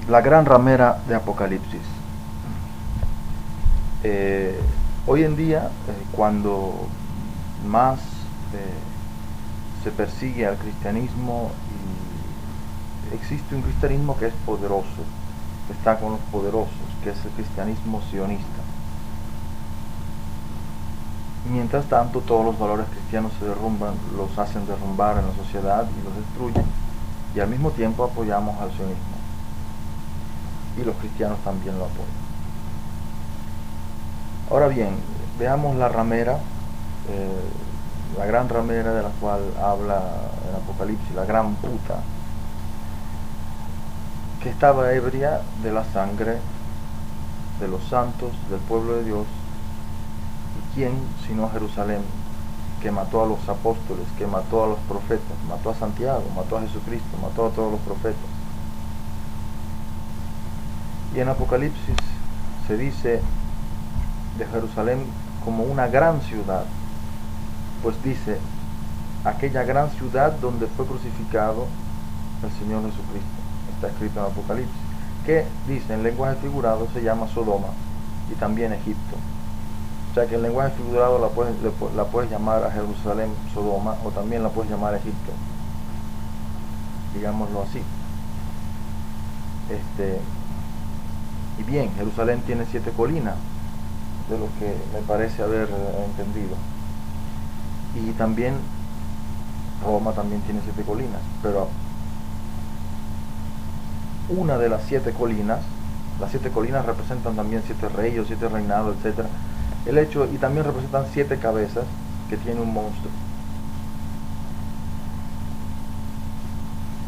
La gran ramera de Apocalipsis. Hoy en día, cuando más se persigue al cristianismo, y existe un cristianismo que es poderoso, que está con los poderosos, que es el cristianismo sionista. Mientras tanto, todos los valores cristianos se derrumban, los hacen derrumbar en la sociedad y los destruyen, y al mismo tiempo apoyamos al sionismo, y los cristianos también lo apoyan. Ahora bien, veamos la ramera, la gran ramera de la cual habla el Apocalipsis, la gran puta, que estaba ebria de la sangre de los santos del pueblo de Dios. ¿Y quién sino Jerusalén, que mató a los apóstoles, que mató a los profetas, mató a Santiago, mató a Jesucristo, mató a todos los profetas? Y en Apocalipsis se dice de Jerusalén como una gran ciudad, pues dice, aquella gran ciudad donde fue crucificado el Señor Jesucristo. Está escrito en Apocalipsis, que dice en lenguaje figurado se llama Sodoma y también Egipto. O sea que en lenguaje figurado la puedes llamar a Jerusalén Sodoma, o también la puedes llamar Egipto, digámoslo así. Y bien, Jerusalén tiene 7 colinas, de lo que me parece haber entendido. Y también Roma también tiene 7 colinas, pero una de las 7 colinas, las 7 colinas representan también 7 reyes, 7 reinados, etc. Y también representan 7 cabezas que tiene un monstruo.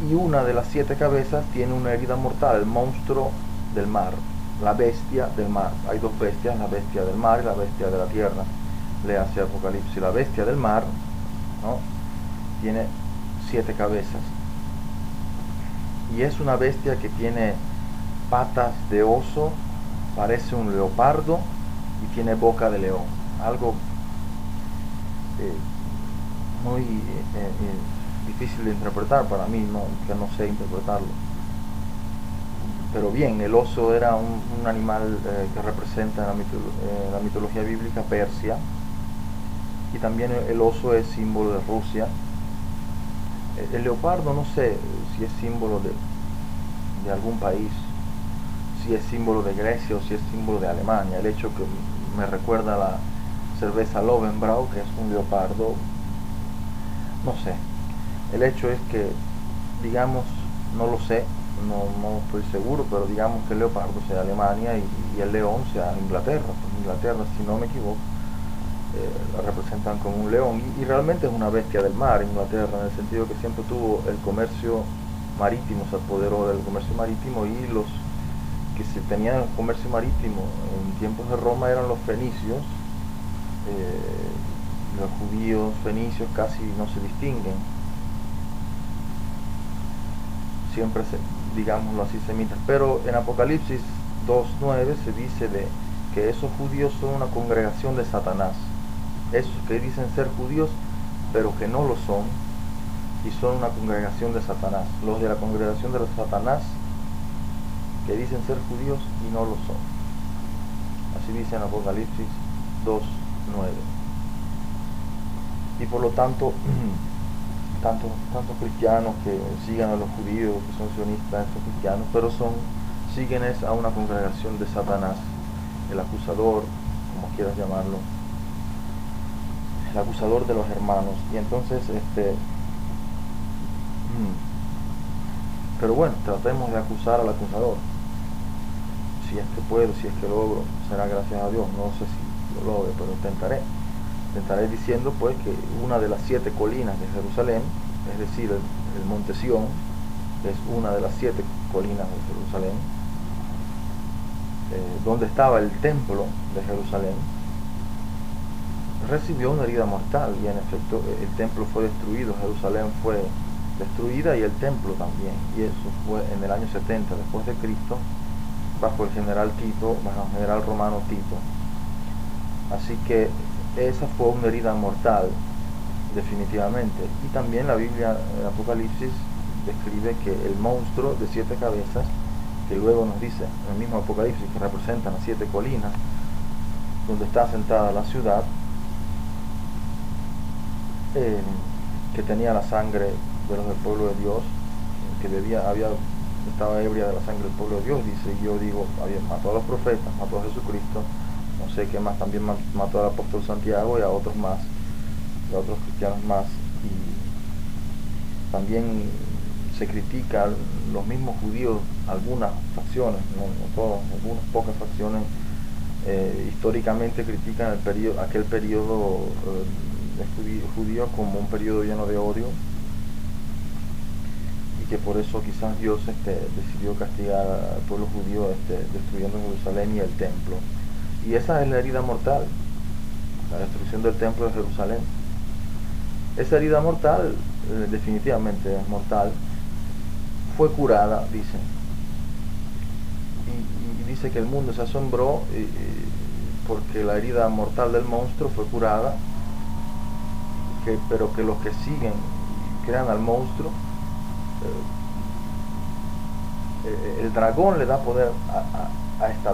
Y una de las 7 cabezas tiene una herida mortal, el monstruo del mar, la bestia del mar. Hay 2 bestias, la bestia del mar y la bestia de la tierra. Le hace Apocalipsis. La bestia del mar, ¿no?, tiene 7 cabezas. Y es una bestia que tiene patas de oso, parece un leopardo y tiene boca de león. Algo muy difícil de interpretar para mí, que no sé interpretarlo. Pero bien, el oso era un animal que representa en la mitología bíblica Persia, y también el oso es símbolo de Rusia. El leopardo no sé si es símbolo de algún país, si es símbolo de Grecia o si es símbolo de Alemania. El hecho que me recuerda a la cerveza Löwenbräu, que es un leopardo, no sé. El hecho es que, digamos, no lo sé, no estoy seguro, pero digamos que el leopardo sea Alemania y el león sea Inglaterra. Pues Inglaterra, si no me equivoco, la representan como un león, y realmente es una bestia del mar Inglaterra, en el sentido que siempre tuvo el comercio marítimo, se apoderó del comercio marítimo, y los que se tenían el comercio marítimo en tiempos de Roma eran los fenicios. Los judíos fenicios casi no se distinguen, siempre digámoslo así, semitas. Pero en Apocalipsis 2:9 se dice que esos judíos son una congregación de Satanás. Esos que dicen ser judíos pero que no lo son, y son una congregación de Satanás. Los de la congregación de los Satanás, que dicen ser judíos y no lo son. Así dice en Apocalipsis 2:9. Y por lo tanto, tantos cristianos que sigan a los judíos, que son sionistas, estos cristianos, pero siguen a una congregación de Satanás, el acusador, como quieras llamarlo, el acusador de los hermanos. Y entonces, pero bueno, tratemos de acusar al acusador. Si es que puedo, si es que logro, será gracias a Dios. No sé si lo logre, pero intentaré diciendo pues que una de las 7 colinas de Jerusalén, es decir, el monte Sión, es una de las 7 colinas de Jerusalén, donde estaba el templo de Jerusalén, recibió una herida mortal, y en efecto el templo fue destruido, Jerusalén fue destruida y el templo también, y eso fue en el año 70 después de Cristo, bajo el general romano Tito. Así que esa fue una herida mortal, definitivamente. Y también la Biblia, en Apocalipsis, describe que el monstruo de 7 cabezas, que luego nos dice en el mismo Apocalipsis que representan las 7 colinas donde está asentada la ciudad, que tenía la sangre de los del pueblo de Dios, que estaba ebria de la sangre del pueblo de Dios, dice, y yo digo, mató a los profetas, mató a Jesucristo, no sé qué más, también mató al apóstol Santiago y a otros más, y a otros cristianos más, y también se critica los mismos judíos, algunas facciones, no todas, algunas pocas facciones, históricamente critican aquel periodo judío como un periodo lleno de odio, y que por eso quizás Dios decidió castigar al pueblo judío destruyendo Jerusalén y el templo. Y esa es la herida mortal, la destrucción del templo de Jerusalén. Esa herida mortal, definitivamente es mortal, fue curada, dice. Y dice que el mundo se asombró porque la herida mortal del monstruo fue curada, pero que los que siguen y crean al monstruo, el dragón le da poder a esta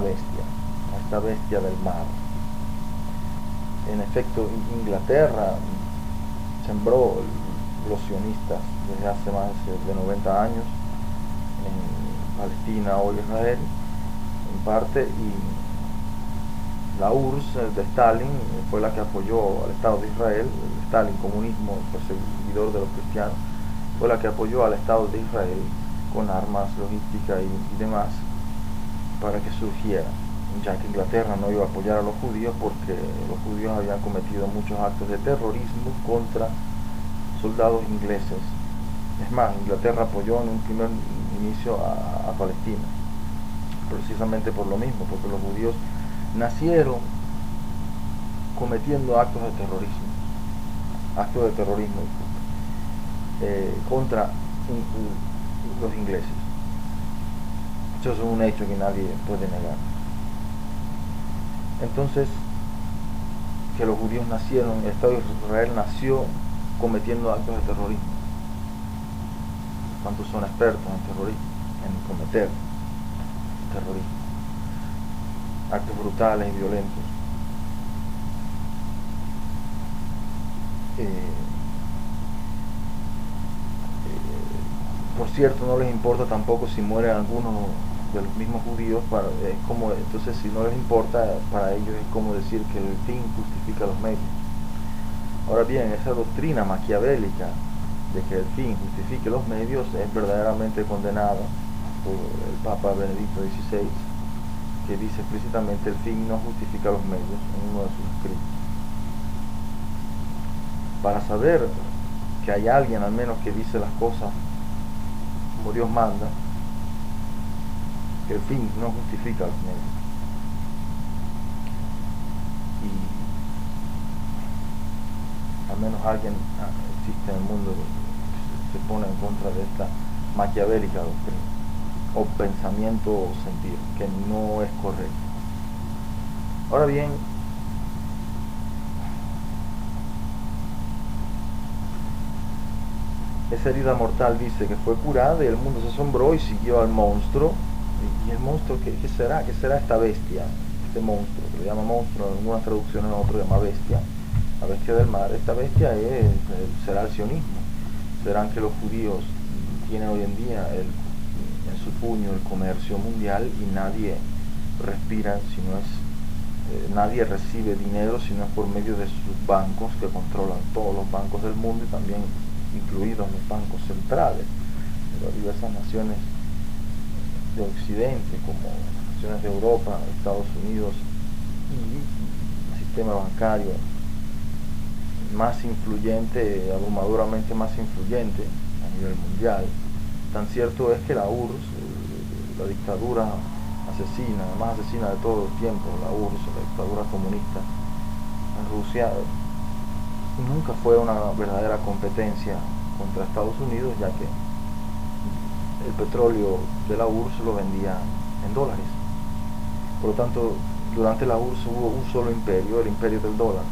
bestia del mar. En efecto, Inglaterra sembró los sionistas desde hace más de 90 años en Palestina o Israel, en parte, y la URSS de Stalin fue la que apoyó al Estado de Israel. El Stalin, comunismo, perseguidor de los cristianos, fue la que apoyó al Estado de Israel con armas, logística y demás para que surgiera, ya que Inglaterra no iba a apoyar a los judíos porque los judíos habían cometido muchos actos de terrorismo contra soldados ingleses. Es más, Inglaterra apoyó en un primer inicio a Palestina, precisamente por lo mismo, porque los judíos nacieron cometiendo actos de terrorismo contra los ingleses. Eso es un hecho que nadie puede negar. Entonces, que los judíos nacieron, el Estado de Israel nació cometiendo actos de terrorismo. ¿Cuántos son expertos en terrorismo, en cometer terrorismo? Actos brutales y violentos. Por cierto, no les importa tampoco si mueren algunos de los mismos judíos, entonces si no les importa, para ellos es como decir que el fin justifica los medios. Ahora bien, esa doctrina maquiavélica de que el fin justifique los medios es verdaderamente condenada por el Papa Benedicto XVI, que dice explícitamente el fin no justifica los medios en uno de sus escritos. Para saber que hay alguien al menos que dice las cosas como Dios manda, que el fin no justifica los medios. Y al menos alguien existe en el mundo que se pone en contra de esta maquiavélica doctrina o pensamiento o sentido, que no es correcto. Ahora bien, esa herida mortal dice que fue curada y el mundo se asombró y siguió al monstruo. ¿Y el monstruo qué será? ¿Qué será esta bestia? Este monstruo, que le llama monstruo, en algunas traducciones otro llama bestia, la bestia del mar. Esta bestia será el sionismo. Serán que los judíos tienen hoy en día en su puño el comercio mundial y nadie respira nadie recibe dinero sino por medio de sus bancos, que controlan todos los bancos del mundo y también incluidos los bancos centrales de las diversas naciones de Occidente, como naciones de Europa, Estados Unidos, y el sistema bancario más influyente, abrumadoramente más influyente a nivel mundial. Tan cierto es que la URSS, la dictadura asesina, la más asesina de todos los tiempos, la URSS, la dictadura comunista en Rusia, nunca fue una verdadera competencia contra Estados Unidos, ya que el petróleo de la URSS lo vendía en dólares. Por lo tanto, durante la URSS hubo un solo imperio, el imperio del dólar.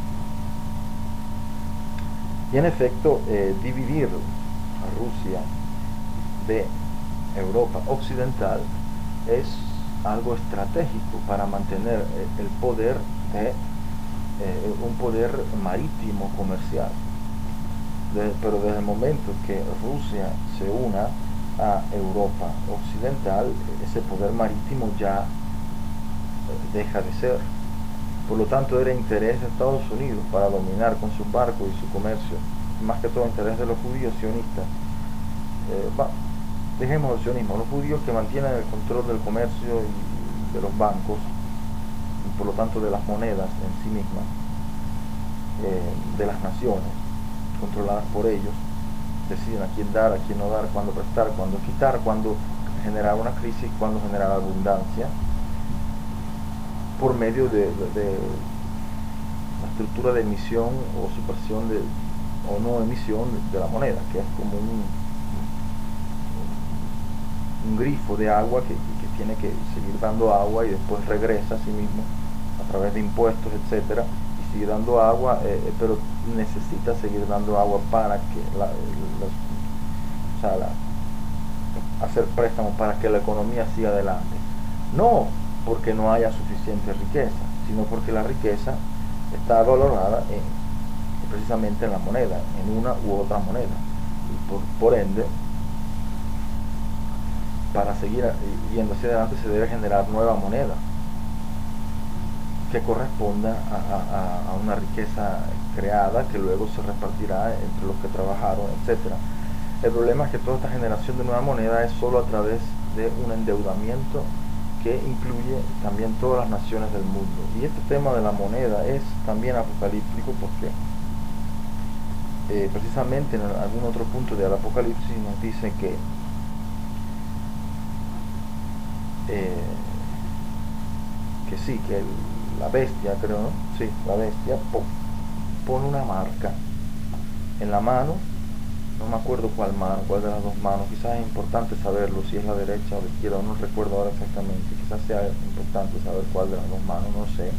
Y en efecto, dividir a Rusia de Europa occidental es algo estratégico para mantener el poder de un poder marítimo comercial. Pero desde el momento que Rusia se una a Europa occidental, ese poder marítimo ya deja de ser. Por lo tanto, era interés de Estados Unidos para dominar con sus barcos y su comercio, más que todo interés de los judíos sionistas. Dejemos el sionismo, los judíos que mantienen el control del comercio y de los bancos, y por lo tanto de las monedas en sí mismas, de las naciones, controladas por ellos, deciden a quién dar, a quién no dar, cuándo prestar, cuándo quitar, cuándo generar una crisis, cuándo generar abundancia, por medio de la estructura de emisión o supresión o no emisión de la moneda, que es como un grifo de agua que tiene que seguir dando agua y después regresa a sí mismo a través de impuestos, etcétera, y sigue dando agua, pero necesita seguir dando agua para que hacer préstamos para que la economía siga adelante. No porque no haya suficiente riqueza, sino porque la riqueza está valorada precisamente en la moneda, en una u otra moneda, y por ende, para seguir yendo hacia adelante se debe generar nueva moneda que corresponda a una riqueza creada que luego se repartirá entre los que trabajaron, etcétera. El problema es que toda esta generación de nueva moneda es solo a través de un endeudamiento que incluye también todas las naciones del mundo. Y este tema de la moneda es también apocalíptico porque precisamente en algún otro punto del Apocalipsis nos dice que sí, que la bestia, creo, ¿no? Sí, la bestia pone una marca en la mano, no me acuerdo cuál de las dos manos, quizás es importante saberlo, si es la derecha o la izquierda, no recuerdo ahora exactamente, quizás sea importante saber cuál de las dos manos, no sé,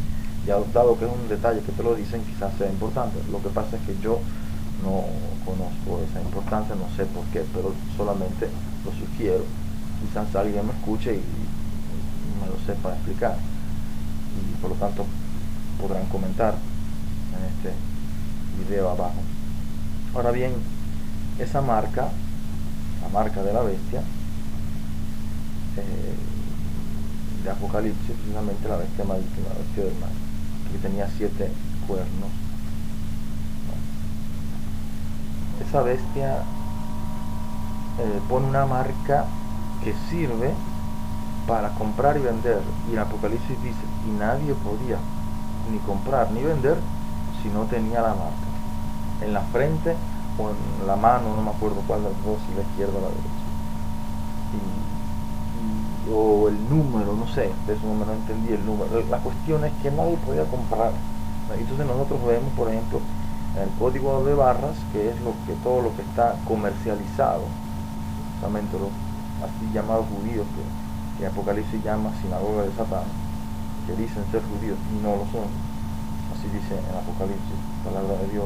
ya dado que es un detalle que te lo dicen, quizás sea importante. Lo que pasa es que yo no conozco esa importancia, no sé por qué, pero solamente lo sugiero, quizás alguien me escuche y me lo sepa explicar, y por lo tanto podrán comentar en este video abajo. Ahora bien, esa marca, la marca de la bestia, de Apocalipsis, precisamente la bestia marítima, la bestia del mar, que tenía 7 cuernos. Esa bestia pone una marca que sirve para comprar y vender, y el Apocalipsis dice, y nadie podía ni comprar ni vender si no tenía la marca en la frente o en la mano, no me acuerdo cuál de las dos, si la izquierda o la derecha, o el número, no sé, de eso no entendí el número. La cuestión es que nadie podía comprar. Entonces nosotros vemos, por ejemplo, en el código de barras, que es todo lo que está comercializado, justamente los así llamados judíos, que Apocalipsis llama sinagoga de Satán, que dicen ser judíos y no lo son, así dice en Apocalipsis, palabra de Dios,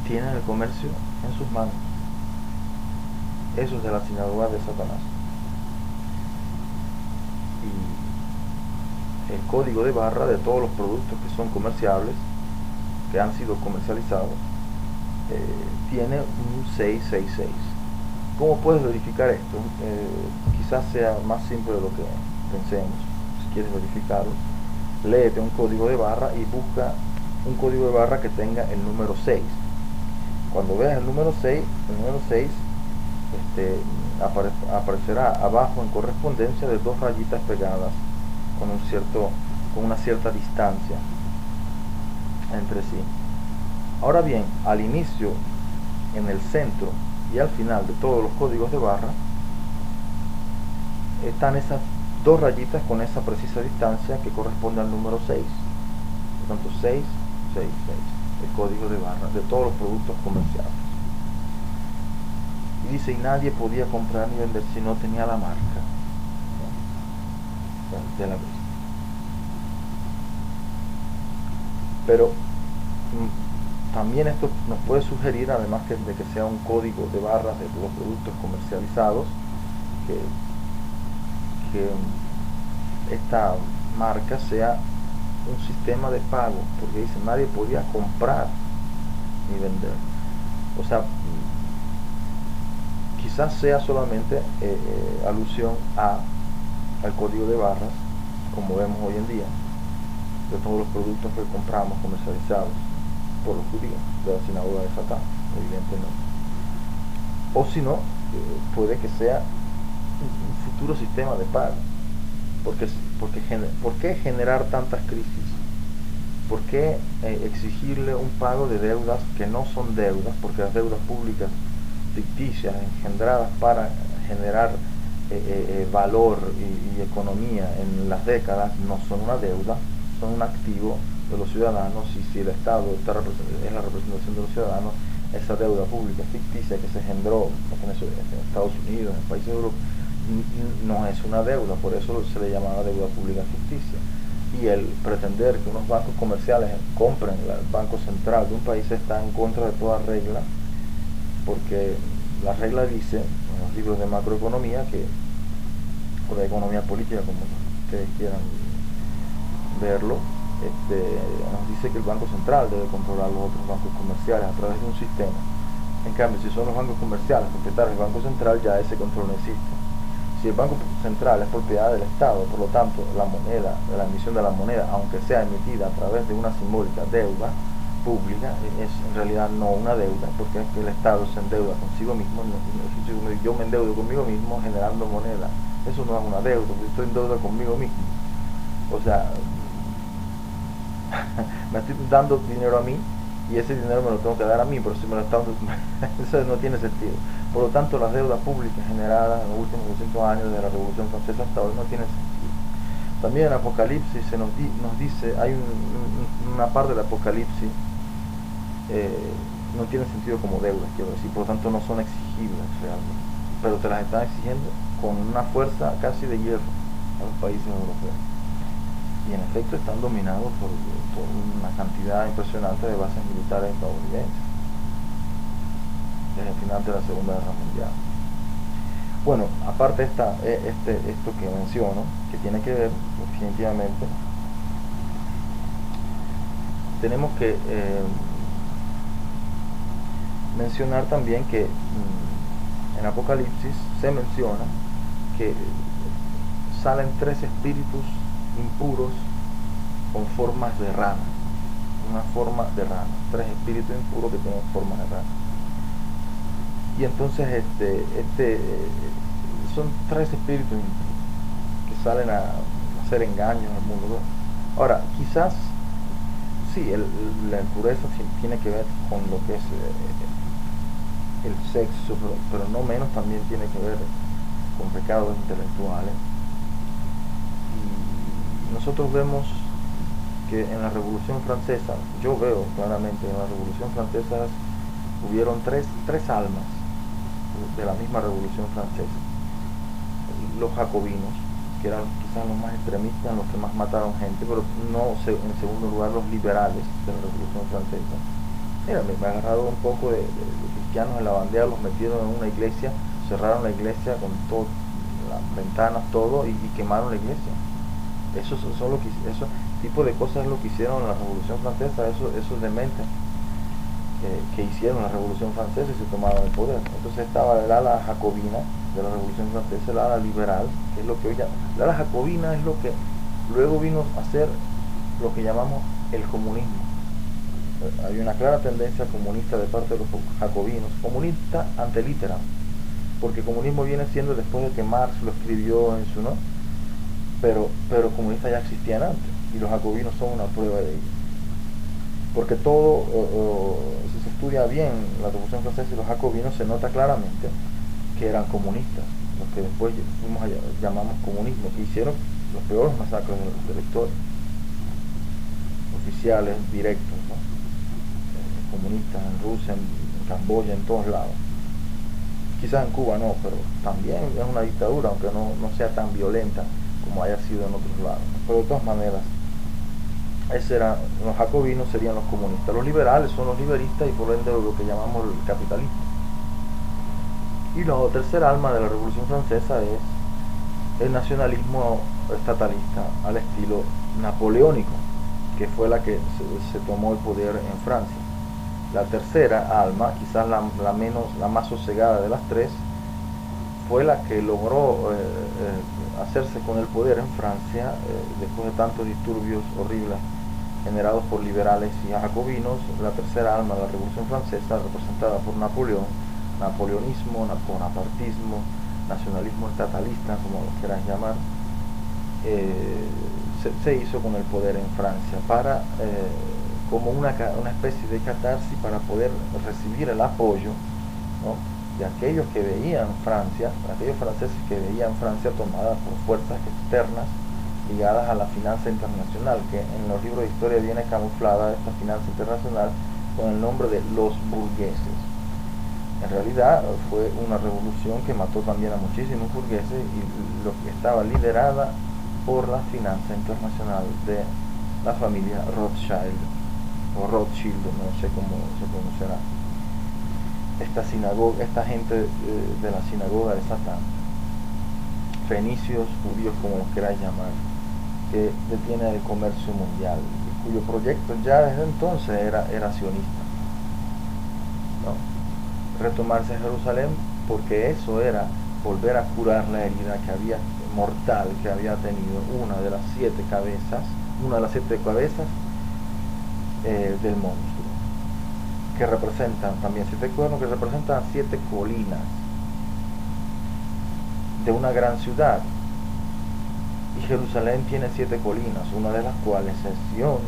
tienen el comercio en sus manos. Eso es de la sinagoga de Satanás. Y el código de barra de todos los productos que son comerciables, que han sido comercializados, tiene un 666. ¿Cómo puedes verificar esto? Quizás sea más simple de lo que pensemos. Si quieres verificarlo, léete un código de barra y busca un código de barra que tenga el número 6. Cuando veas el número 6, aparecerá abajo en correspondencia de 2 rayitas pegadas con una cierta distancia entre sí. Ahora bien, al inicio, en el centro y al final de todos los códigos de barra están esas 2 rayitas con esa precisa distancia que corresponde al número 6. Por tanto, 6, 6, 6, el código de barra de todos los productos comerciales. Y dice, y nadie podía comprar ni vender si no tenía la marca de la bestia. Pero también esto nos puede sugerir, además de que sea un código de barras de los productos comercializados, que, que esta marca sea un sistema de pago, porque dice nadie podía comprar ni vender. O sea, quizás sea solamente alusión al código de barras, como vemos hoy en día, de todos los productos que compramos comercializados por los judíos de la sinagoga de Satán, evidentemente. O si no, puede que sea un futuro sistema de pago. ¿Por qué generar tantas crisis? ¿Por qué exigirle un pago de deudas que no son deudas? Porque las deudas públicas ficticias engendradas para generar valor y economía en las décadas no son una deuda, son un activo de los ciudadanos, y si el Estado es la representación de los ciudadanos, esa deuda pública ficticia que se generó en Estados Unidos, en países europeos, no es una deuda, por eso se le llamaba deuda pública ficticia. Y el pretender que unos bancos comerciales compren el Banco Central de un país está en contra de toda regla, porque la regla dice en los libros de macroeconomía o de economía política, como ustedes quieran verlo, nos dice que el Banco Central debe controlar los otros bancos comerciales a través de un sistema. En cambio, si son los bancos comerciales propietarios del Banco Central, ya ese control no existe. Si el Banco Central es propiedad del Estado, por lo tanto, la emisión de la moneda, aunque sea emitida a través de una simbólica deuda pública, es en realidad no una deuda, porque es que el Estado se endeuda consigo mismo. Yo me endeudo conmigo mismo generando moneda. Eso no es una deuda, porque estoy en deuda conmigo mismo. O sea, me estoy dando dinero a mí y ese dinero me lo tengo que dar a mí, pero si me lo está dando, eso no tiene sentido. Por lo tanto, las deudas públicas generadas en los últimos 200 años de la Revolución Francesa hasta hoy no tienen sentido. También en Apocalipsis nos dice, hay una parte del Apocalipsis, no tiene sentido como deudas, quiero decir, por lo tanto no son exigibles realmente, pero te las están exigiendo con una fuerza casi de hierro a los países europeos. Y en efecto están dominados por una cantidad impresionante de bases militares estadounidenses desde el final de la Segunda Guerra Mundial. Bueno, aparte esto que menciono, que tiene que ver definitivamente, tenemos que mencionar también que en Apocalipsis se menciona que salen 3 espíritus impuros con formas de rana, una forma de rana, 3 espíritus impuros que tienen formas de rana. Y entonces son 3 espíritus impuros que salen a hacer engaños al mundo. Ahora, quizás sí, la impureza tiene que ver con lo que es el sexo, pero no menos también tiene que ver con pecados intelectuales. Nosotros vemos que en la Revolución Francesa, yo veo claramente en la Revolución Francesa hubieron tres almas de la misma Revolución Francesa. Los jacobinos, que eran quizás los más extremistas, los que más mataron gente, pero no en segundo lugar los liberales de la Revolución Francesa. Mira, me agarraron un poco de cristianos en la bandera, los metieron en una iglesia, cerraron la iglesia con todo, las ventanas, todo, y quemaron la iglesia. Eso tipo de cosas es lo que hicieron en la Revolución Francesa, esos dementes que hicieron la Revolución Francesa y se tomaron el poder. Entonces estaba el ala jacobina de la Revolución Francesa, el ala liberal, que es lo que hoy ya, el ala jacobina es lo que luego vino a ser lo que llamamos el comunismo. Hay una clara tendencia comunista de parte de los jacobinos, comunista ante litera, porque comunismo viene siendo después de que Marx lo escribió en su no, pero comunistas ya existían antes, y los jacobinos son una prueba de ello. Porque todo, si se estudia bien la Revolución Francesa y los jacobinos, se nota claramente que eran comunistas, los que después llamamos comunismo, que hicieron los peores masacres de la historia, oficiales directos, ¿no? Comunistas en Rusia, en Camboya, en todos lados. Quizás en Cuba no, pero también es una dictadura, aunque no sea tan violenta como haya sido en otros lados. Pero de todas maneras, Los jacobinos serían los comunistas, los liberales son los liberistas y por ende lo que llamamos el capitalismo. Y la tercera alma de la Revolución Francesa es el nacionalismo estatalista al estilo napoleónico, que fue la que se tomó el poder en Francia. La tercera alma, quizás la más sosegada de las tres, fue la que logró hacerse con el poder en Francia después de tantos disturbios horribles generados por liberales y jacobinos. La tercera alma de la Revolución Francesa, representada por Napoleón, napoleonismo, bonapartismo, nacionalismo estatalista, como lo quieran llamar, se hizo con el poder en Francia para como una especie de catarsis para poder recibir el apoyo, ¿no?, de aquellos que veían Francia, aquellos franceses que veían Francia tomada por fuerzas externas ligadas a la finanza internacional, que en los libros de historia viene camuflada esta finanza internacional con el nombre de los burgueses. En realidad fue una revolución que mató también a muchísimos burgueses y lo que estaba liderada por la finanza internacional de la familia Rothschild o Rothschild, no sé cómo se pronunciará. Esta gente de la sinagoga de Satán, fenicios, judíos, como los queráis llamar, que detiene el comercio mundial y cuyo proyecto ya desde entonces era sionista, ¿no? Retomarse a Jerusalén, porque eso era volver a curar la herida que había mortal que había tenido una de las siete cabezas del monstruo, que representan también siete cuernos, que representan siete colinas de una gran ciudad. Y Jerusalén tiene siete colinas, una de las cuales es Sion,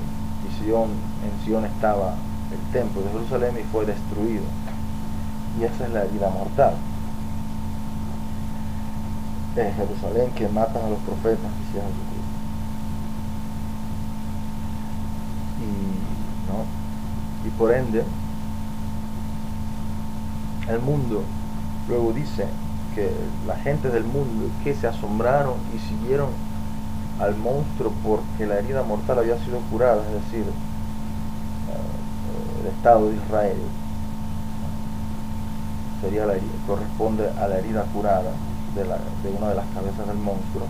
y en Sion estaba el templo de Jerusalén y fue destruido. Y esa es la herida mortal. Es Jerusalén, que matan a los profetas, decía Jesucristo. Y por ende, el mundo luego dice que la gente del mundo que se asombraron y siguieron al monstruo porque la herida mortal había sido curada, es decir, el Estado de Israel corresponde a la herida curada de una de las cabezas del monstruo,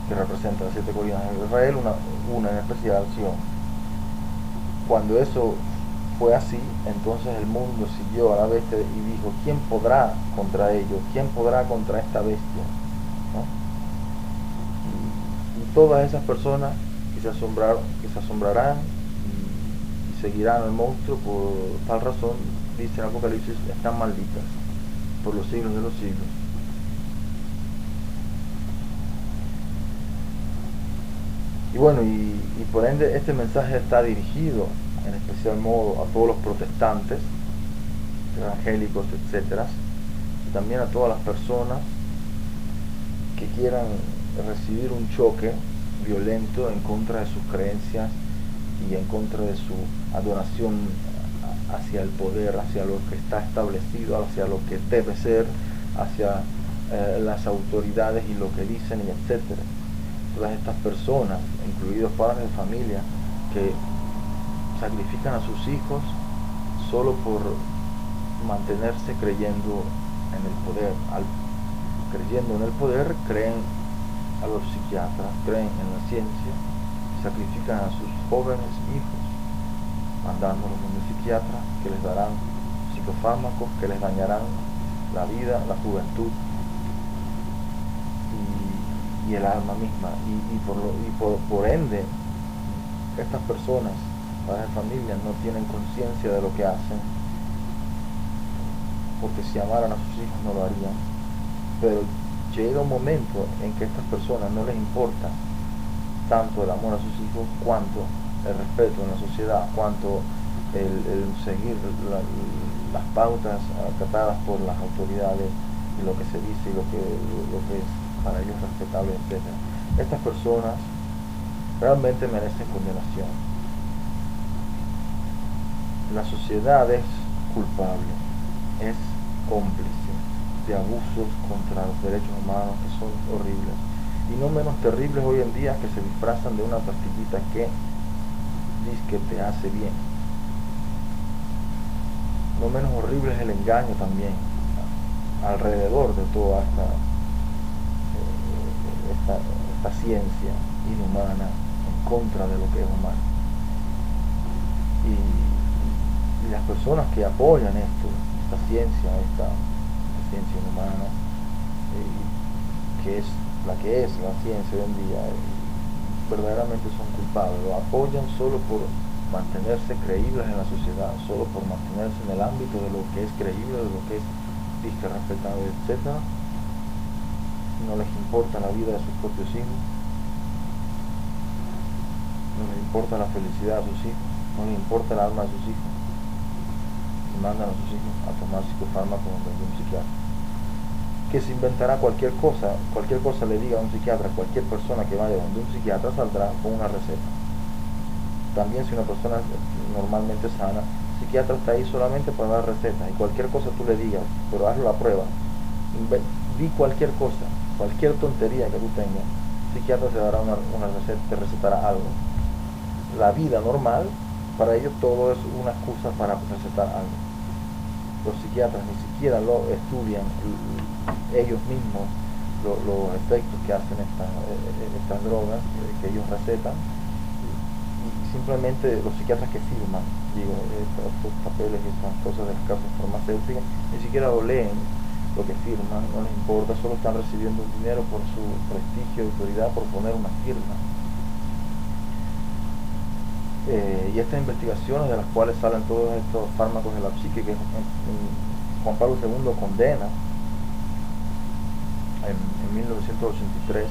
que representa las siete colinas de Israel, una en especial, Sion. Cuando eso fue así, entonces el mundo siguió a la bestia y dijo: ¿quién podrá contra ellos? ¿Quién podrá contra esta bestia? ¿No? Y todas esas personas que se asombrarán y seguirán al monstruo por tal razón, dice el Apocalipsis, están malditas por los siglos de los siglos. Y bueno, y por ende este mensaje está dirigido en especial modo a todos los protestantes, evangélicos, etcétera, y también a todas las personas que quieran recibir un choque violento en contra de sus creencias y en contra de su adoración hacia el poder, hacia lo que está establecido, hacia lo que debe ser, hacia las autoridades y lo que dicen, y etcétera. Todas estas personas, incluidos padres de familia, que sacrifican a sus hijos solo por mantenerse creyendo en el poder. Creyendo en el poder, creen a los psiquiatras, creen en la ciencia, sacrifican a sus jóvenes hijos, mandándolos a un psiquiatra que les darán psicofármacos que les dañarán la vida, la juventud y el alma misma. Por ende, estas personas, padres de familia, no tienen conciencia de lo que hacen, porque si amaran a sus hijos no lo harían. Pero llega un momento en que a estas personas no les importa tanto el amor a sus hijos cuanto el respeto en la sociedad, cuanto el seguir las pautas acatadas por las autoridades y lo que se dice y lo que es para ellos respetable, etc. Estas personas realmente merecen condenación. La sociedad es culpable, es cómplice de abusos contra los derechos humanos que son horribles. y no menos terribles hoy en día, que se disfrazan de una pastillita que dice que te hace bien. No menos horrible es el engaño también alrededor de toda esta ciencia inhumana en contra de lo que es humano. Y las personas que apoyan esta ciencia inhumana, que es la ciencia hoy en día, verdaderamente son culpables. Lo apoyan solo por mantenerse creíbles en la sociedad, solo por mantenerse en el ámbito de lo que es creíble, de lo que es disque respetado, etc. No les importa la vida de sus propios hijos, no les importa la felicidad de sus hijos, no les importa el alma de sus hijos, y mandan a sus hijos a tomar psicofármacos donde un psiquiatra, que se inventará cualquier cosa le diga a un psiquiatra, cualquier persona que vaya donde un psiquiatra saldrá con una receta. También, si una persona normalmente sana, el psiquiatra está ahí solamente para dar recetas, y cualquier cosa tú le digas, pero hazlo la prueba, di cualquier cosa, cualquier tontería que tú tengas, el psiquiatra te dará una receta, te recetará algo. La vida normal, para ellos todo es una excusa para recetar algo. Los psiquiatras ni siquiera lo estudian ellos mismos, los efectos que hacen estas drogas que ellos recetan, y simplemente los psiquiatras que firman, estos papeles y estas cosas de las casas farmacéuticas, ni siquiera lo leen, lo que firman, no les importa, solo están recibiendo un dinero por su prestigio y autoridad, por poner una firma. Y estas investigaciones de las cuales salen todos estos fármacos de la psique, que Juan Pablo II condena en 1983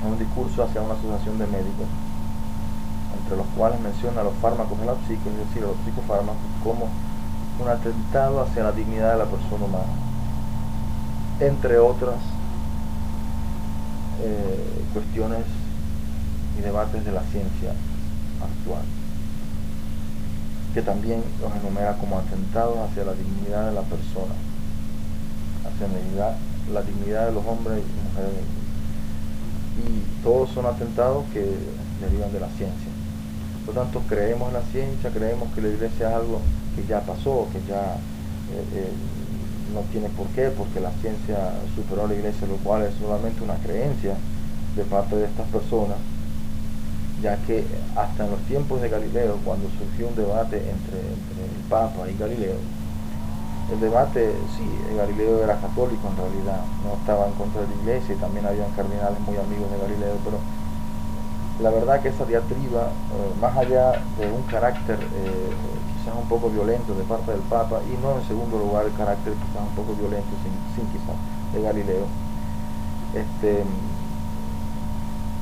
en un discurso hacia una asociación de médicos, entre los cuales menciona los fármacos de la psique, es decir, los psicofármacos, como un atentado hacia la dignidad de la persona humana, entre otras cuestiones y debates de la ciencia actual, que también los enumera como atentados hacia la dignidad de la persona, hacia la dignidad de los hombres y mujeres, y todos son atentados que derivan de la ciencia. Por lo tanto, creemos en la ciencia, creemos que la iglesia es algo que ya pasó, que ya no tiene por qué, porque la ciencia superó a la iglesia, lo cual es solamente una creencia de parte de estas personas, ya que hasta en los tiempos de Galileo, cuando surgió un debate entre el Papa y Galileo, el debate, sí, Galileo era católico en realidad, no estaba en contra de la iglesia, y también habían cardenales muy amigos de Galileo, pero la verdad que esa diatriba, más allá de un carácter quizás un poco violento de parte del Papa, y no en segundo lugar el carácter quizás un poco violento sin quizás de Galileo,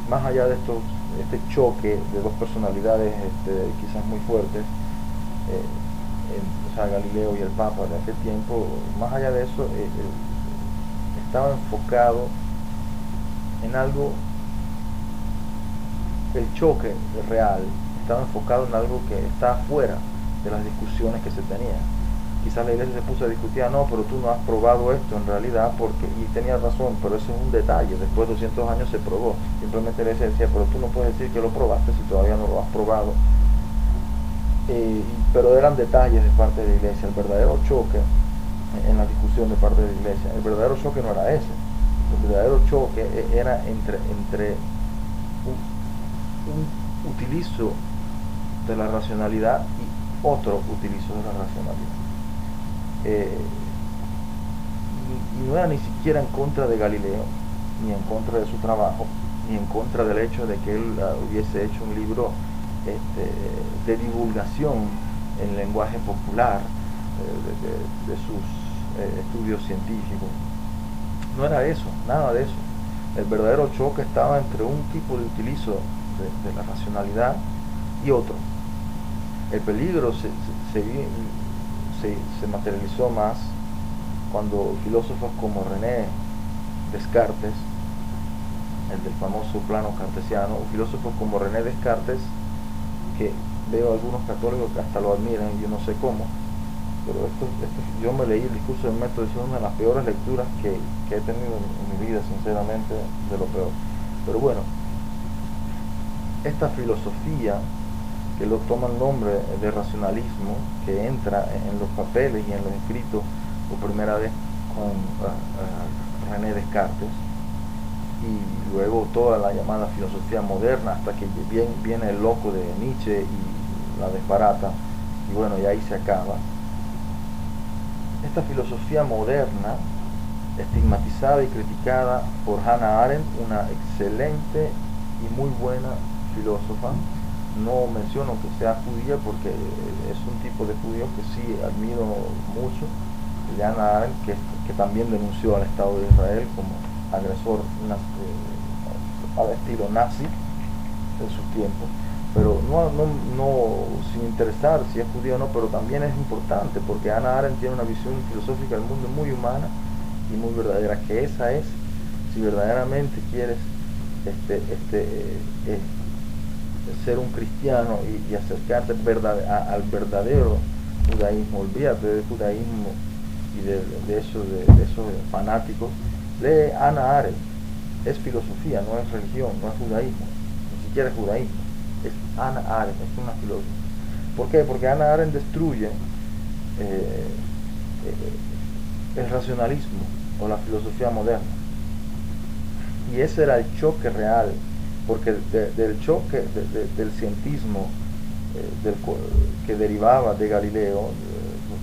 más allá de este choque de dos personalidades quizás muy fuertes, o sea, Galileo y el Papa de aquel tiempo, más allá de eso, estaba enfocado en algo, el choque real estaba enfocado en algo que está fuera de las discusiones que se tenían. Quizás la iglesia se puso a discutir, no, pero tú no has probado esto en realidad, y tenía razón, pero eso es un detalle, después de 200 años se probó. Simplemente la iglesia decía, pero tú no puedes decir que lo probaste si todavía no lo has probado. Pero eran detalles de parte de la iglesia. El verdadero choque en la discusión de parte de la iglesia, el verdadero choque no era ese. El verdadero choque era entre un utilizo de la racionalidad y otro utilizo de la racionalidad. Y no era ni siquiera en contra de Galileo, ni en contra de su trabajo, ni en contra del hecho de que él hubiese hecho un libro de divulgación en lenguaje popular de sus estudios científicos. No era eso, nada de eso. El verdadero choque estaba entre un tipo de utilizo de la racionalidad y otro. El peligro se materializó más cuando filósofos como René Descartes, el del famoso plano cartesiano, o filósofos como René Descartes, que veo algunos católicos que hasta lo admiran, yo no sé cómo, pero yo me leí el discurso del método, es una de las peores lecturas que he tenido en mi vida, sinceramente, de lo peor. Pero bueno, esta filosofía que lo toma el nombre de racionalismo, que entra en los papeles y en los escritos por primera vez con René Descartes, y luego toda la llamada filosofía moderna, hasta que viene el loco de Nietzsche y la desbarata, y bueno, y ahí se acaba. Esta filosofía moderna, estigmatizada y criticada por Hannah Arendt, una excelente y muy buena filósofa. No menciono que sea judía porque es un tipo de judío que sí admiro mucho, de Hannah Arendt, que también denunció al Estado de Israel como agresor al estilo nazi en sus tiempos. Pero no sin interesar si es judío o no, pero también es importante porque Hannah Arendt tiene una visión filosófica del mundo muy humana y muy verdadera, que esa es, si verdaderamente quieres ser un cristiano y acercarte al verdadero judaísmo, olvídate del judaísmo y de esos fanáticos, lee Hannah Arendt. Es filosofía, no es religión, no es judaísmo, ni siquiera es judaísmo, es Hannah Arendt, es una filósofa. ¿Por qué? Porque Hannah Arendt destruye eh, el racionalismo o la filosofía moderna. Y ese era el choque real, porque del choque del cientismo que derivaba de Galileo,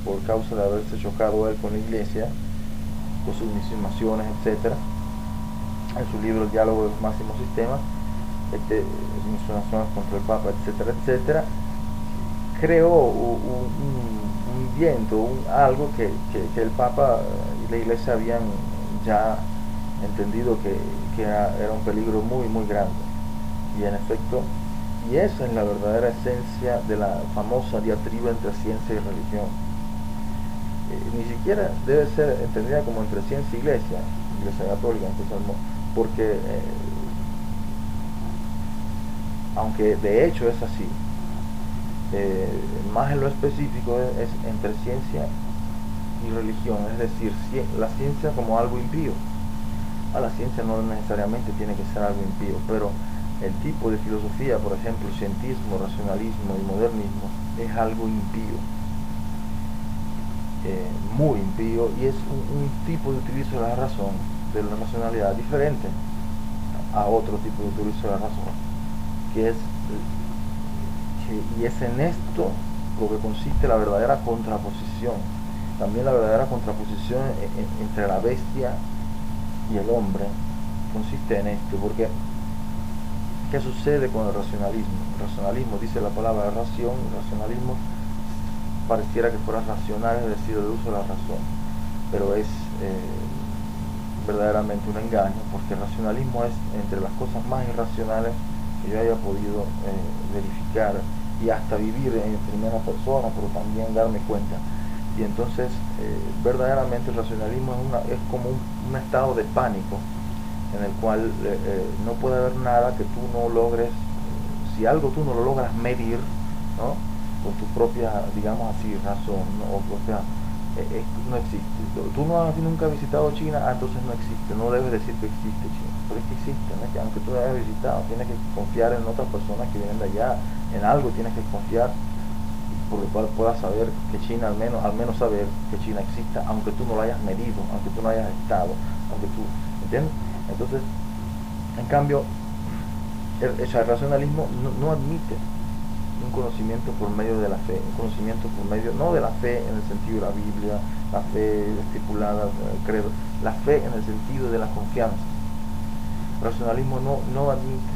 por causa de haberse chocado él con la iglesia, con sus insinuaciones, etc., en su libro El diálogo de los máximos sistemas, insinuaciones contra el Papa, etcétera, etcétera, creó un viento, algo que el Papa y la iglesia habían ya entendido que era un peligro muy, muy grande. Y en efecto, y esa es la verdadera esencia de la famosa diatriba entre ciencia y religión. Ni siquiera debe ser entendida como entre ciencia y iglesia católica, porque aunque de hecho es así, más en lo específico es entre ciencia y religión, es decir, la ciencia como algo impío. A la ciencia no necesariamente tiene que ser algo impío, pero el tipo de filosofía, por ejemplo, cientismo, racionalismo y modernismo, es algo impío, muy impío, y es un tipo de utilizo de la razón, de la racionalidad, diferente a otro tipo de utilizo de la razón, y es en esto lo que consiste la verdadera contraposición, también la verdadera contraposición entre la bestia y el hombre, consiste en esto, porque ¿qué sucede con el racionalismo? El racionalismo, dice la palabra ración, el racionalismo pareciera que fuera racional, es decir, el uso de la razón, pero es verdaderamente un engaño, porque el racionalismo es entre las cosas más irracionales que yo haya podido verificar y hasta vivir en primera persona, pero también darme cuenta. Y entonces verdaderamente el racionalismo es como un estado de pánico en el cual no puede haber nada que tú no logres, si algo tú no lo logras medir, ¿no?, con tu propia, digamos así, razón, ¿no? O sea, no existe. Tú no has nunca visitado China, entonces no existe, no debes decir que existe China, pero es que existe, ¿no? Que aunque tú lo hayas visitado, tienes que confiar en otras personas que vienen de allá, en algo tienes que confiar, por lo cual puedas saber que China, al menos saber que China exista, aunque tú no lo hayas medido, aunque tú no hayas estado, aunque tú, ¿entiendes? Entonces, en cambio, el racionalismo no admite un conocimiento por medio de la fe, un conocimiento por medio, no de la fe en el sentido de la Biblia, la fe estipulada, el credo, la fe en el sentido de la confianza. El racionalismo no admite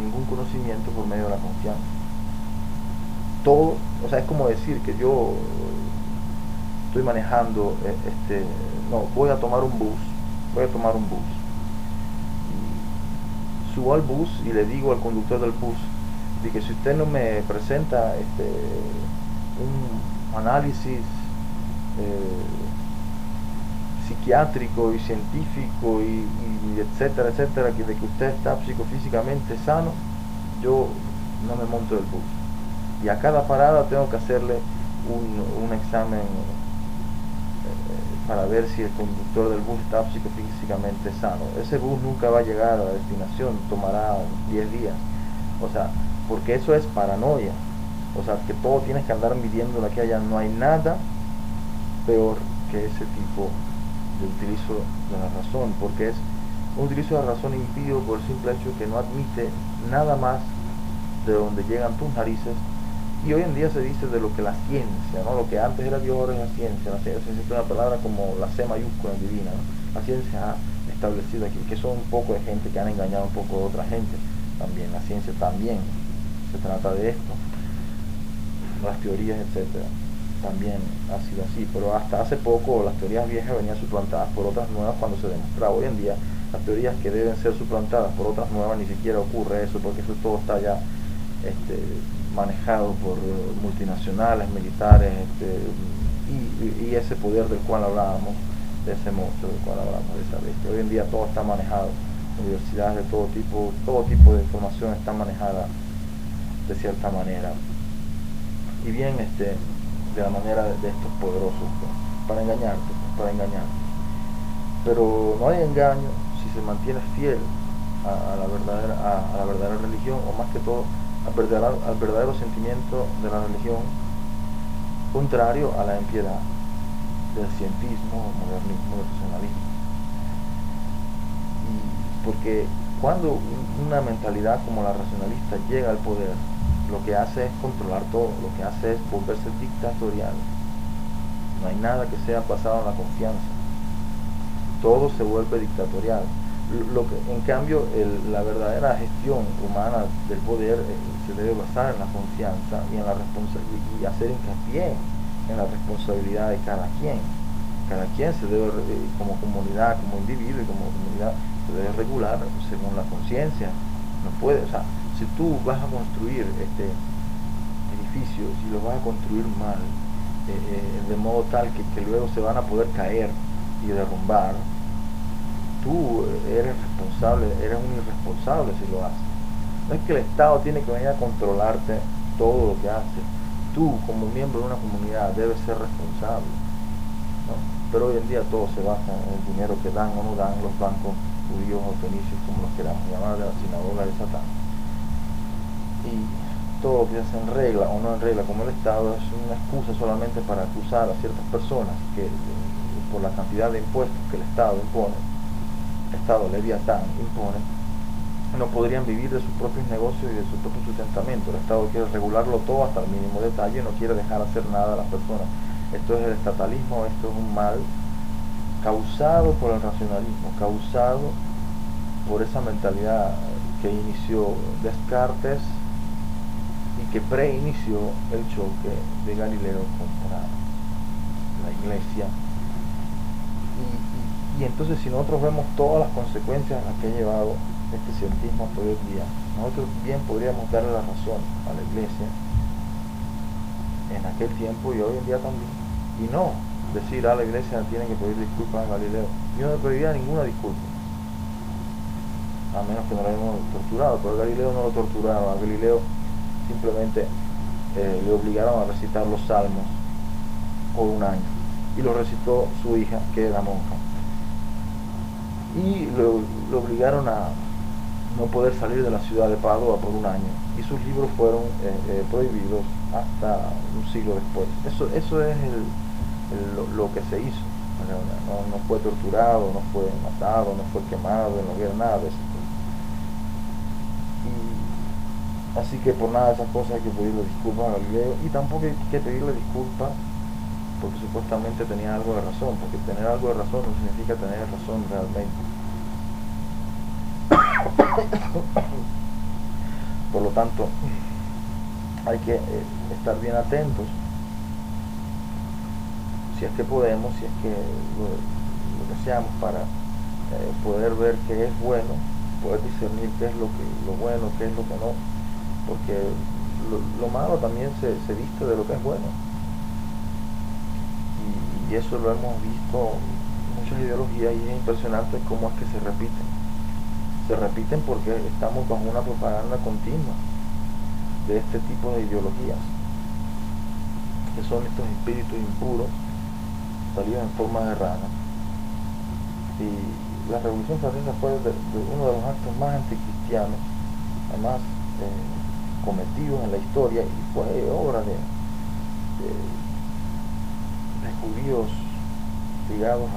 ningún conocimiento por medio de la confianza. Todo, o sea, es como decir que yo estoy manejando, voy a tomar un bus, y subo al bus y le digo al conductor del bus, de que si usted no me presenta un análisis psiquiátrico y científico y etcétera, etcétera, de que usted está psicofísicamente sano, yo no me monto del bus. Y a cada parada tengo que hacerle un examen para ver si el conductor del bus está psicofísicamente sano. Ese bus nunca va a llegar a la destinación, tomará 10 días. O sea, porque eso es paranoia. O sea, que todo tienes que andar midiendo aquí allá. No hay nada peor que ese tipo de utilizo de la razón, porque es un utilizo de la razón impío por el simple hecho que no admite nada más de donde llegan tus narices. Y hoy en día se dice de lo que la ciencia, ¿no? Lo que antes era Dios, ahora es la ciencia. La ciencia es una palabra como la C mayúscula en divina, ¿no? La ciencia ha establecido aquí, que son un poco de gente que han engañado un poco de otra gente. También la ciencia también se trata de esto, las teorías, etcétera. También ha sido así, pero hasta hace poco las teorías viejas venían suplantadas por otras nuevas cuando se demostraba. Hoy en día las teorías que deben ser suplantadas por otras nuevas ni siquiera ocurre eso, porque eso todo está ya manejado por multinacionales, militares, y ese poder del cual hablábamos, de ese monstruo del cual hablábamos, de esa bestia. Hoy en día todo está manejado, universidades de todo tipo de información está manejada de cierta manera, y bien de la manera de estos poderosos, pues, para engañarte, pero no hay engaño si se mantiene fiel a la verdadera religión, o más que todo al verdadero sentimiento de la religión, contrario a la impiedad del cientismo, modernismo, del racionalismo. Y porque cuando una mentalidad como la racionalista llega al poder, lo que hace es controlar todo, lo que hace es volverse dictatorial. No hay nada que sea basado en la confianza, todo se vuelve dictatorial. En cambio, la verdadera gestión humana del poder se debe basar en la confianza y en la responsabilidad, y hacer hincapié en la responsabilidad de cada quien. Cada quien se debe, como comunidad, como individuo y como comunidad, se debe regular según la conciencia. No puede, o sea, si tú vas a construir edificios y los vas a construir mal, de modo tal que luego se van a poder caer y derrumbar, tú eres responsable, eres un irresponsable si lo haces. No es que el Estado tiene que venir a controlarte todo lo que haces. Tú, como miembro de una comunidad, debes ser responsable, ¿no? Pero hoy en día todo se basa en el dinero que dan o no dan los bancos judíos o fenicios, como los queramos llamar, de la sinagoga de Satán. Y todo lo que se hace en regla o no en regla, como el Estado, es una excusa solamente para acusar a ciertas personas que, por la cantidad de impuestos que el Estado impone, Estado Leviatán impone, no podrían vivir de sus propios negocios y de su propio sustentamiento. El Estado quiere regularlo todo hasta el mínimo detalle, no quiere dejar hacer nada a las personas. Esto es el estatalismo, esto es un mal causado por el racionalismo, causado por esa mentalidad que inició Descartes y que preinició el choque de Galileo contra la Iglesia. Y entonces, si nosotros vemos todas las consecuencias a las que ha llevado este cientismo hasta hoy en día, nosotros bien podríamos darle la razón a la Iglesia en aquel tiempo y hoy en día también, y no decir a la Iglesia tiene que pedir disculpas a Galileo. Yo no pediría ninguna disculpa, a menos que no lo hayamos torturado, pero a Galileo no lo torturaron. A Galileo simplemente le obligaron a recitar los salmos por un año, y lo recitó su hija, que era monja, y lo obligaron a no poder salir de la ciudad de Padua por un año, y sus libros fueron prohibidos hasta un siglo después. Eso es lo que se hizo. No fue torturado, no fue matado, no fue quemado en la hoguera, nada de eso. Y así que por nada de esas cosas hay que pedirle disculpas a Galileo, y tampoco hay que pedirle disculpas porque supuestamente tenía algo de razón, porque tener algo de razón no significa tener razón realmente. Por lo tanto, hay que estar bien atentos, si es que podemos, si es que lo deseamos, para poder ver qué es bueno, poder discernir qué es lo bueno, qué es lo que no, porque lo malo también se viste de lo que es bueno. Y eso lo hemos visto en muchas ideologías, y es impresionante cómo es que se repiten porque estamos bajo una propaganda continua de este tipo de ideologías. que son estos espíritus impuros salidos en forma de rana. Y la Revolución Francesa fue uno de los actos más anticristianos, además cometidos en la historia, y fue obra de judíos ligados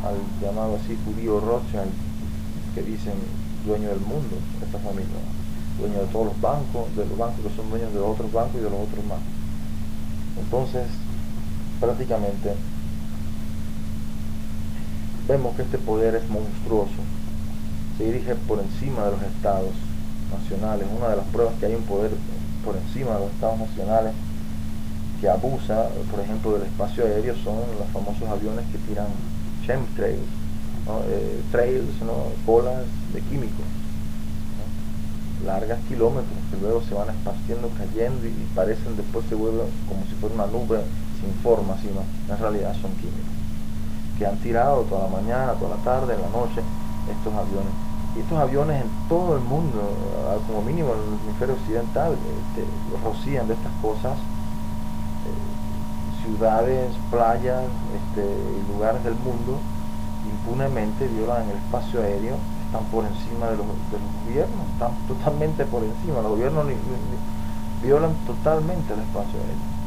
al llamado así judío Rothschild, que dicen dueño del mundo, esta familia, dueño de todos los bancos que son dueños de los otros bancos y de los otros más. Entonces, prácticamente, vemos que este poder es monstruoso, se dirige por encima de los estados nacionales. Una de las pruebas que hay un poder por encima de los estados nacionales que abusa, por ejemplo, del espacio aéreo, son los famosos aviones que tiran chemtrails, ¿no? Trails, ¿no? Bolas de químicos, ¿no? Largas kilómetros, que luego se van esparciendo, cayendo, y parecen, después se vuelven como si fuera una nube sin forma, sino en realidad son químicos, que han tirado toda la mañana, toda la tarde, en la noche, estos aviones. Y estos aviones en todo el mundo, como mínimo en el hemisferio occidental, rocían de estas cosas ciudades, playas, y lugares del mundo, impunemente violan el espacio aéreo, están por encima de los gobiernos, están totalmente por encima, los gobiernos violan totalmente el espacio aéreo.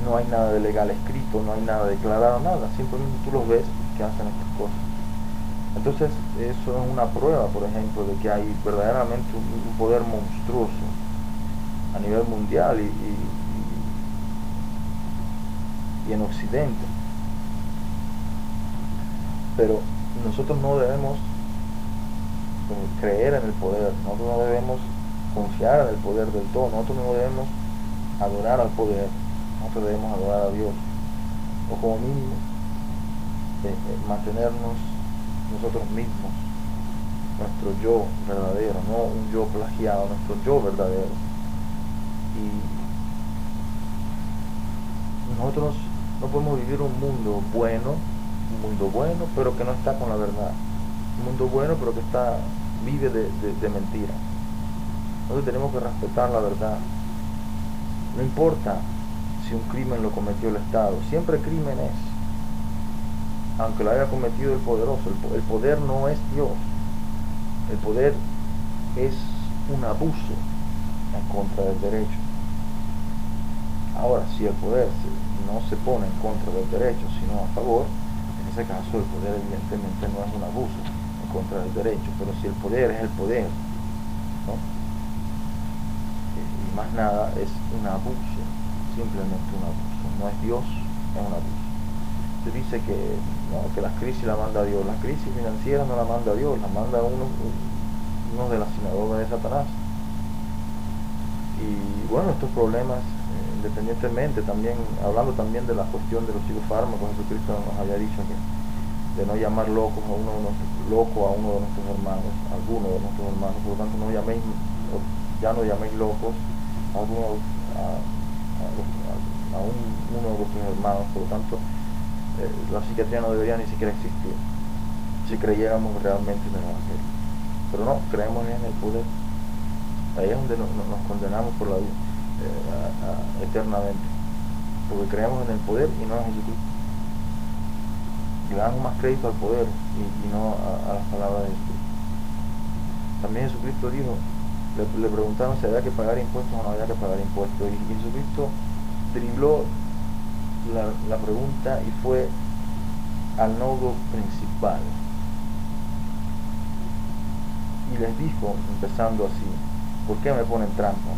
No hay nada de legal escrito, no hay nada declarado, nada, simplemente tú los ves que hacen estas cosas. Entonces eso es una prueba, por ejemplo, de que hay verdaderamente un poder monstruoso a nivel mundial y en Occidente. Pero nosotros no debemos creer en el poder, nosotros no debemos confiar en el poder del todo, nosotros no debemos adorar al poder, nosotros debemos adorar a Dios, o como mínimo mantenernos nosotros mismos, nuestro yo verdadero, no un yo plagiado, nuestro yo verdadero. Y nosotros no podemos vivir un mundo bueno, pero que no está con la verdad, un mundo bueno pero que vive de mentira. Nosotros tenemos que respetar la verdad. No importa si un crimen lo cometió el Estado, siempre crimen es, aunque lo haya cometido el poderoso. El poder no es Dios, el poder es un abuso en contra del derecho. Ahora, si el poder no se pone en contra del derecho, sino a favor, en ese caso el poder evidentemente no es un abuso en contra del derecho. Pero si el poder es el poder, ¿no? Y más nada, es un abuso, simplemente un abuso. No es Dios, es un abuso. Se dice que las crisis la manda Dios. Las crisis financieras no la manda Dios, la manda uno de la sinagoga de Satanás. Y bueno, estos problemas, independientemente, también hablando también de la cuestión de los psicofármacos, Jesucristo nos había dicho que de no llamar locos a uno de nuestros hermanos, alguno de nuestros hermanos. Por lo tanto, ya no llaméis locos a uno de vuestros hermanos. Por lo tanto, la psiquiatría no debería ni siquiera existir si creyéramos realmente en el Evangelio. Pero no, creemos en el poder. Ahí es donde nos condenamos por la vida eternamente, porque creemos en el poder y no en Jesucristo. Le damos más crédito al poder y no a las palabras de Jesucristo. También Jesucristo dijo, le preguntaron si había que pagar impuestos o no había que pagar impuestos, y Jesucristo dribló la pregunta y fue al nodo principal y les dijo, empezando así: ¿por qué me ponen trampas?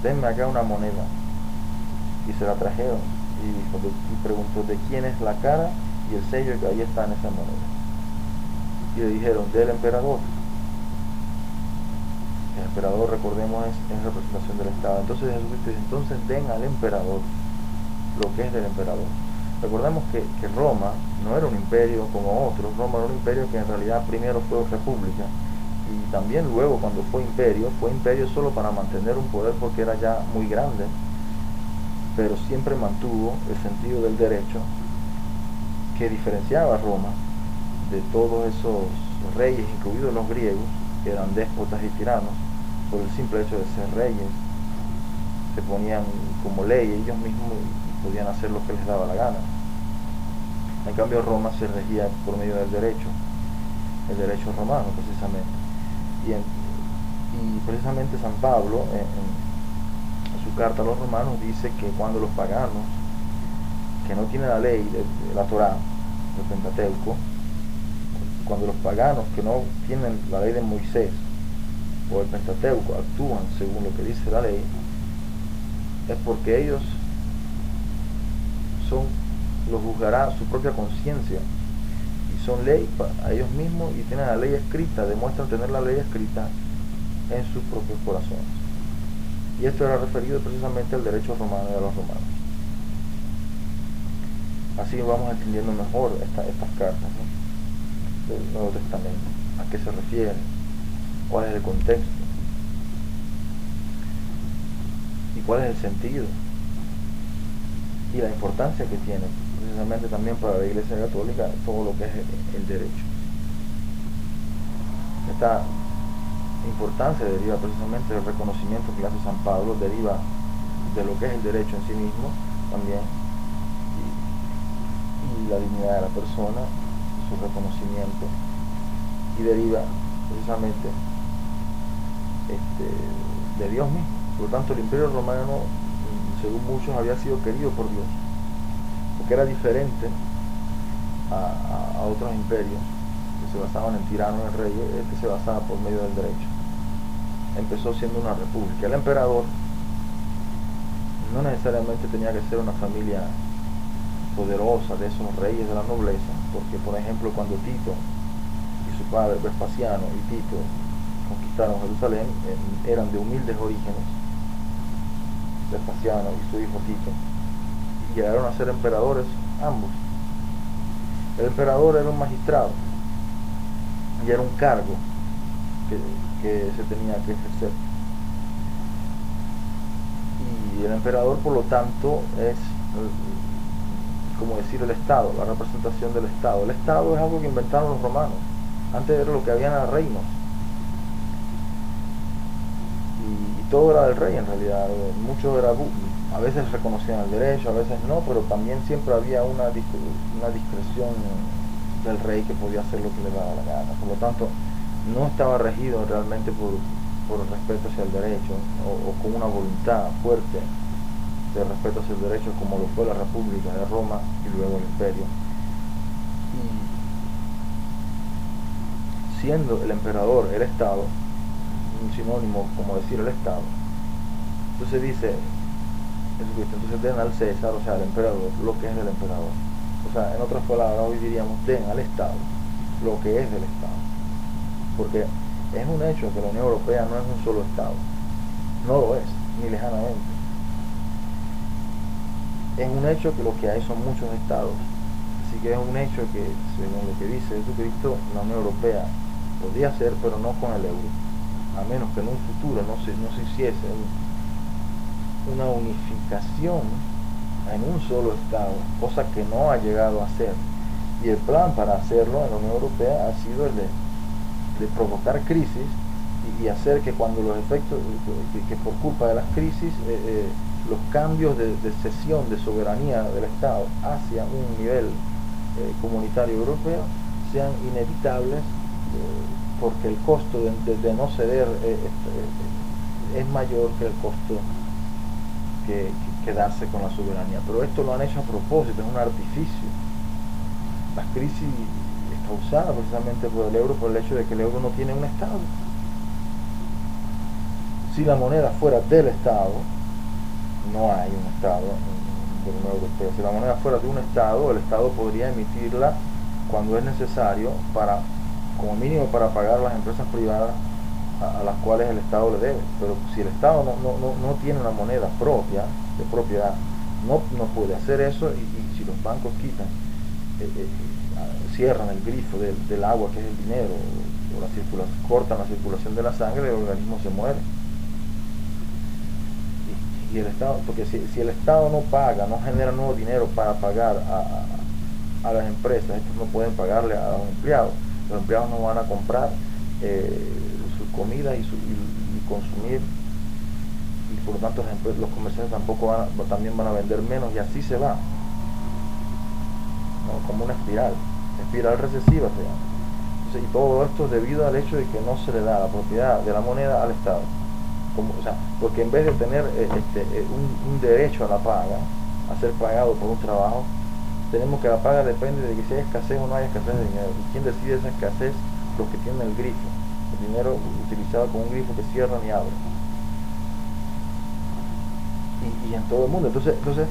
Denme acá una moneda. Y se la trajeron y preguntó: ¿de quién es la cara y el sello que ahí está en esa moneda? Y le dijeron: del emperador. El emperador, recordemos, es representación del Estado. Entonces Jesucristo dice: entonces den al emperador lo que es del emperador. Recordemos que Roma no era un imperio como otros. Roma era un imperio que en realidad primero fue república, y también luego, cuando fue imperio solo para mantener un poder porque era ya muy grande, pero siempre mantuvo el sentido del derecho que diferenciaba a Roma de todos esos reyes, incluidos los griegos, que eran déspotas y tiranos por el simple hecho de ser reyes. se ponían como ley, ellos mismos podían hacer lo que les daba la gana. En cambio Roma se regía por medio del derecho, el derecho romano precisamente. Y precisamente San Pablo en su carta a los romanos dice que cuando los paganos, que no tienen la ley de la Torá, el Pentateuco, cuando los paganos que no tienen la ley de Moisés o el Pentateuco actúan según lo que dice la ley, es porque ellos los juzgará su propia conciencia y son ley a ellos mismos y tienen la ley escrita, demuestran tener la ley escrita en sus propios corazones. Y esto era referido precisamente al derecho romano y a los romanos. Así vamos entendiendo mejor estas cartas, ¿no?, del Nuevo Testamento, a qué se refieren, cuál es el contexto y cuál es el sentido y la importancia que tiene precisamente también para la Iglesia Católica todo lo que es el derecho. Esta importancia deriva precisamente del reconocimiento que le hace San Pablo, deriva de lo que es el derecho en sí mismo también, y la dignidad de la persona, su reconocimiento, y deriva precisamente de Dios mismo. Por lo tanto, el Imperio Romano, según muchos, había sido querido por Dios, porque era diferente a otros imperios que se basaban en tiranos y en reyes. Este se basaba por medio del derecho. Empezó siendo una república. El emperador no necesariamente tenía que ser una familia poderosa de esos reyes de la nobleza, porque por ejemplo cuando Tito y su padre Vespasiano y Tito conquistaron Jerusalén, eran de humildes orígenes, Vespasiano y su hijo Tito, y llegaron a ser emperadores ambos. El emperador era un magistrado y era un cargo que se tenía que ejercer, y el emperador por lo tanto es, como decir, el Estado, la representación del Estado. El Estado es algo que inventaron los romanos. Antes era lo que habían era reinos, y todo era del rey en realidad. Mucho era, a veces reconocían el derecho, a veces no, pero también siempre había una discreción del rey que podía hacer lo que le daba la gana. Por lo tanto, no estaba regido realmente por el respeto hacia el derecho, o con una voluntad fuerte de respeto hacia el derecho, como lo fue la República de Roma y luego el Imperio. Y siendo el emperador el Estado, un sinónimo como decir el Estado, entonces dice Jesucristo, entonces den al César, o sea al emperador, lo que es del emperador. O sea, en otras palabras, hoy diríamos, den al Estado lo que es del Estado, porque es un hecho que la Unión Europea no es un solo Estado, no lo es, ni lejanamente. Es un hecho que lo que hay son muchos estados, así que es un hecho que, según lo que dice Jesucristo, la Unión Europea podría ser, pero no con el euro, a menos que en un futuro no se hiciese una unificación en un solo estado, cosa que no ha llegado a ser. Y el plan para hacerlo en la Unión Europea ha sido el de provocar crisis y hacer que cuando los efectos, que por culpa de las crisis, los cambios de cesión de soberanía del Estado hacia un nivel comunitario europeo sean inevitables, porque el costo de no ceder es mayor que el costo que quedarse con la soberanía. Pero esto lo han hecho a propósito, es un artificio. Las crisis es causada precisamente por el euro, por el hecho de que el euro no tiene un Estado. Si la moneda fuera del Estado, no hay un Estado de la Unión Europea. Si la moneda fuera de un Estado, el Estado podría emitirla cuando es necesario, como mínimo para pagar a las empresas privadas a las cuales el Estado le debe. Pero si el Estado no tiene una moneda propia, de propiedad, no puede hacer eso, y si los bancos cierran el grifo del agua, que es el dinero, o cortan la circulación de la sangre, el organismo se muere. Y el Estado, porque si el Estado no paga, no genera nuevo dinero para pagar a las empresas, estos no pueden pagarle a los empleados no van a comprar su comida y consumir y por lo tanto los comerciantes también van a vender menos, y así se va, ¿no? Como una espiral recesiva se llama. Entonces, y todo esto debido al hecho de que no se le da la propiedad de la moneda al Estado. O sea, porque en vez de tener un derecho a la paga, a ser pagado por un trabajo, tenemos que la paga depende de que si hay escasez o no hay escasez de dinero. ¿Y quién decide esa escasez? Los que tienen el grifo, el dinero utilizado con un grifo que cierran y abren. Y en todo el mundo. Entonces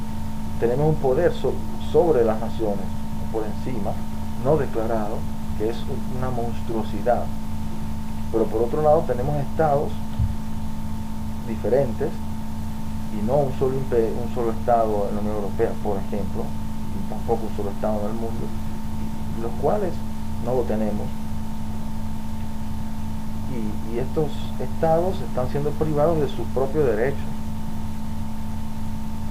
tenemos un poder sobre las naciones, por encima, no declarado, que es una monstruosidad. Pero por otro lado tenemos estados diferentes, y no un solo estado en la Unión Europea, por ejemplo, y tampoco un solo estado en el mundo, los cuales no lo tenemos, y estos estados están siendo privados de sus propios derechos,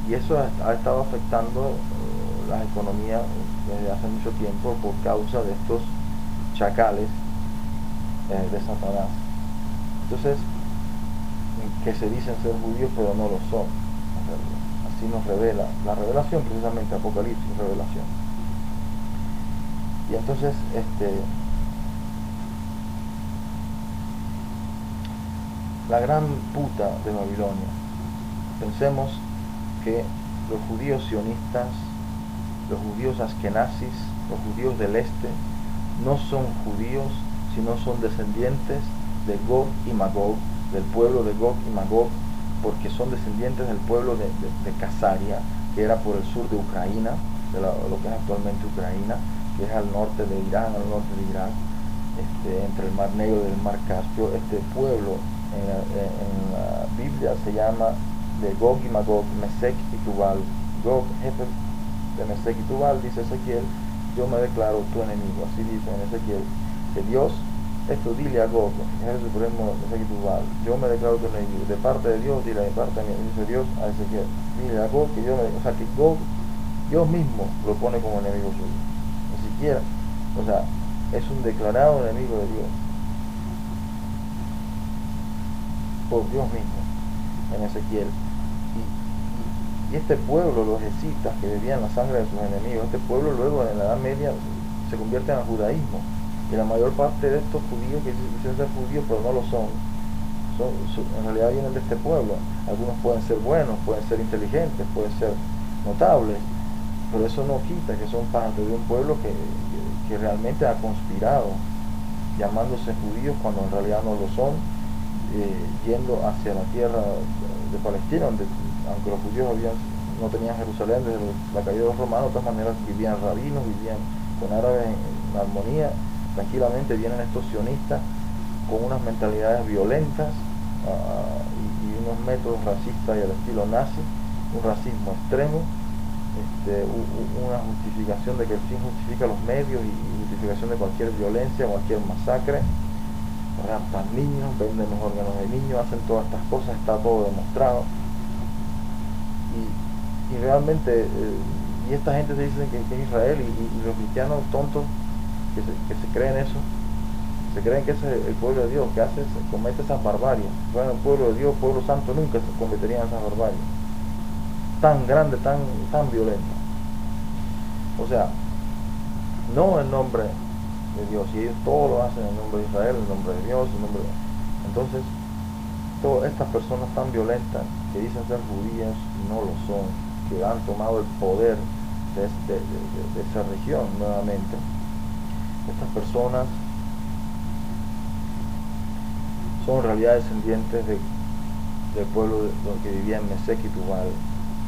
y eso ha estado afectando las economías desde hace mucho tiempo por causa de estos chacales de Satanás. Entonces, que se dicen ser judíos pero no lo son, en realidad. Así nos revela la revelación, precisamente Apocalipsis, revelación. Y entonces la gran puta de Babilonia, pensemos que los judíos sionistas, los judíos askenazis, los judíos del este, no son judíos, sino son descendientes de Gog y Magog, del pueblo de Gog y Magog, porque son descendientes del pueblo de Khazaria, que era por el sur de Ucrania, de lo que es actualmente Ucrania, que es al norte de Irán, al norte de Irak, entre el Mar Negro y el Mar Caspio. Este pueblo en la Biblia se llama de Gog y Magog, Mesec y Tubal. Gog, jefe de Mesec y Tubal, dice Ezequiel, yo me declaro tu enemigo. Así dice en Ezequiel, que Dios, esto dile a Gog, jefe supremo de Mesec y Tubal, yo me declaro tu enemigo. De parte de Dios, dile de parte de mí, dice Dios a Ezequiel, dile a Gog que o sea, que Gog, Dios mismo lo pone como enemigo suyo. Ni siquiera, o sea, es un declarado enemigo de Dios, por Dios mismo, en Ezequiel. Y este pueblo, los escitas, que bebían la sangre de sus enemigos, este pueblo luego en la Edad Media se convierte en el judaísmo, y la mayor parte de estos judíos que dicen ser judíos pero no lo son, en realidad vienen de este pueblo. Algunos pueden ser buenos, pueden ser inteligentes, pueden ser notables, pero eso no quita que son parte de un pueblo que realmente ha conspirado, llamándose judíos cuando en realidad no lo son, yendo hacia la tierra de Palestina, donde, aunque los judíos no tenían Jerusalén desde la caída de los romanos, de todas maneras vivían rabinos, vivían con árabes en armonía, tranquilamente. Vienen estos sionistas con unas mentalidades violentas y unos métodos racistas y al estilo nazi, un racismo extremo, una justificación de que el fin justifica los medios, y justificación de cualquier violencia, cualquier masacre. Raptan niños, venden los órganos de niños, hacen todas estas cosas, está todo demostrado. Y realmente, y esta gente se dice que es Israel, y los cristianos tontos que se creen eso, se creen que ese es el pueblo de Dios, que comete esas barbarias. Bueno, el pueblo de Dios, pueblo santo, nunca se cometerían esas barbarias tan grande, tan violenta. O sea, no en nombre de Dios, y ellos todo lo hacen en nombre de Israel, en nombre de Dios, en nombre de... Entonces, todas estas personas tan violentas que dicen ser judías y no lo son, que han tomado el poder de esa región nuevamente, estas personas son en realidad descendientes del pueblo que vivía en Mesec y Tubal,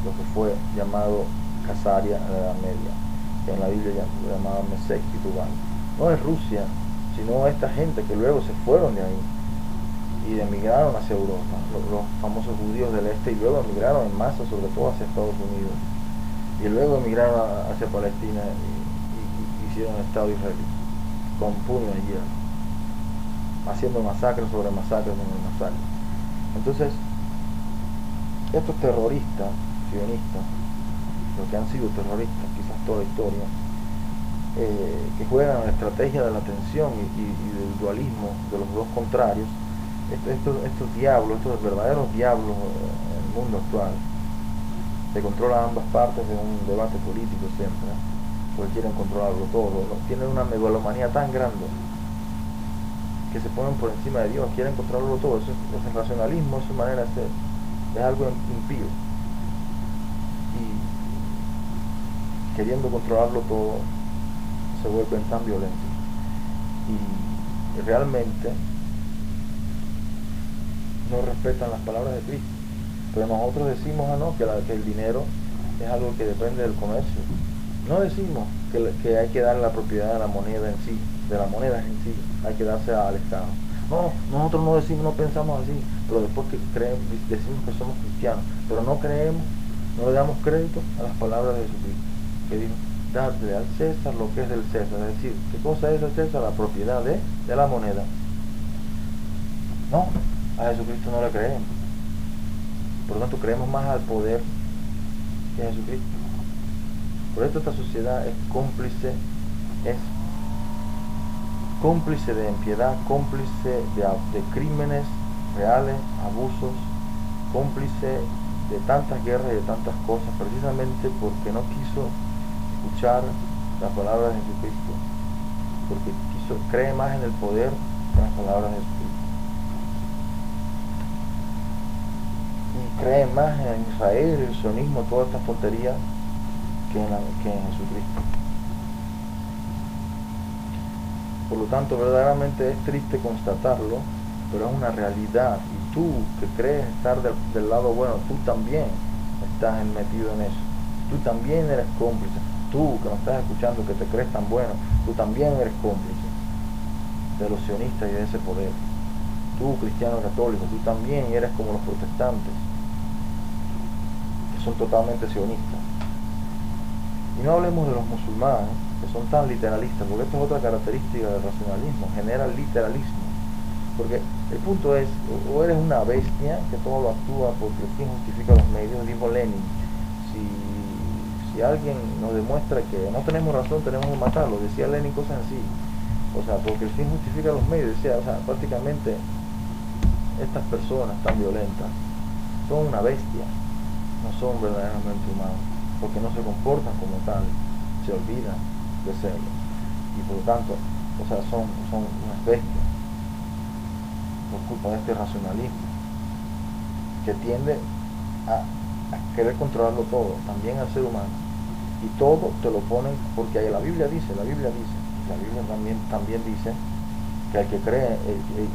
lo que fue llamado Khazaria en la Edad Media, que en la Biblia llamaba Mesec y Tubal. No es Rusia, sino esta gente que luego se fueron de ahí y emigraron hacia Europa, los famosos judíos del este, y luego emigraron en masa, sobre todo hacia Estados Unidos, y luego emigraron hacia Palestina y hicieron el Estado israelí con puño de hierro, haciendo masacres sobre masacres sobre masacres. Entonces, estos terroristas sionistas, los que han sido terroristas quizás toda la historia, que juegan a la estrategia de la tensión y del dualismo de los dos contrarios, estos diablos, estos verdaderos diablos en el mundo actual, que controlan ambas partes de un debate político siempre, porque quieren controlarlo todo, ¿no? Tienen una megalomanía tan grande que se ponen por encima de Dios, quieren controlarlo todo. Eso es el racionalismo, es su manera de ser, es algo impío. Y queriendo controlarlo todo, se vuelven tan violentos. Y realmente no respetan las palabras de Cristo. Pero nosotros decimos, no, que el dinero es algo que depende del comercio. No decimos que hay que dar la propiedad de la moneda en sí, de la moneda en sí, hay que darse al Estado. No, nosotros no decimos, no pensamos así, pero después que decimos que somos cristianos, pero no creemos, no le damos crédito a las palabras de Jesucristo, que dijo, darle al César lo que es del César, es decir, ¿qué cosa es del César? La propiedad de la moneda. No, a Jesucristo no le creemos. Por lo tanto, creemos más al poder que a Jesucristo. Por esto esta sociedad es cómplice de impiedad, cómplice de crímenes reales, abusos, cómplice de tantas guerras y de tantas cosas, precisamente porque no quiso escuchar la palabra de Jesucristo, porque cree más en el poder que en las palabras de Jesucristo. Y cree más en Israel, el sionismo, todas estas tonterías que en Jesucristo. Por lo tanto, verdaderamente es triste constatarlo, pero es una realidad. Y tú que crees estar del lado bueno, tú también estás metido en eso. Tú también eres cómplice. Tú que me estás escuchando, que te crees tan bueno, tú también eres cómplice de los sionistas y de ese poder. Tú, cristiano católico, tú también eres como los protestantes, que son totalmente sionistas. Y no hablemos de los musulmanes, que son tan literalistas, porque esto es otra característica del racionalismo, genera el literalismo. Porque el punto es, o eres una bestia que todo lo actúa porque el fin justifica los medios, dijo Lenin. Si alguien nos demuestra que no tenemos razón, tenemos que matarlo, decía Lenin cosas así. O sea, porque el fin justifica los medios, decía, o sea, prácticamente estas personas tan violentas son una bestia, no son verdaderamente humanos, porque no se comportan como tal, se olvidan de serlo, y por lo tanto, o sea, son unas bestias por culpa de este racionalismo que tiende a querer controlarlo todo, también al ser humano, y todo te lo ponen, porque la Biblia también dice que el que cree, el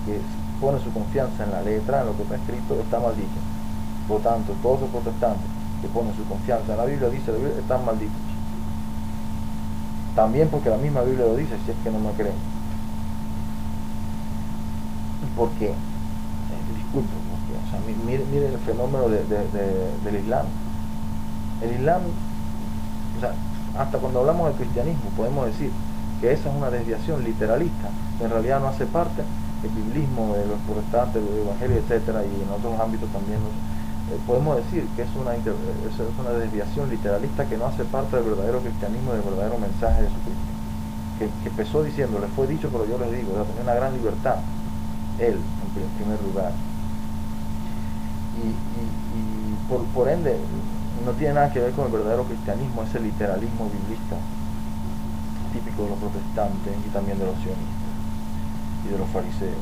que pone su confianza en la letra, en lo que está escrito, está maldito. Por lo tanto, todos los protestantes que ponen su confianza en la Biblia, están malditos. También porque la misma Biblia lo dice, si es que no me creen. ¿Por qué? Disculpe, porque, o sea, mire el fenómeno del Islam. El Islam, o sea, hasta cuando hablamos del cristianismo, podemos decir que esa es una desviación literalista, que en realidad no hace parte del biblismo de los protestantes, del evangelio, etcétera, y en otros ámbitos también podemos decir que es una desviación literalista que no hace parte del verdadero cristianismo, del verdadero mensaje de Jesucristo, que empezó diciendo, les fue dicho, pero yo les digo, tenía una gran libertad, él en primer lugar, y por ende no tiene nada que ver con el verdadero cristianismo, ese literalismo biblista típico de los protestantes y también de los sionistas y de los fariseos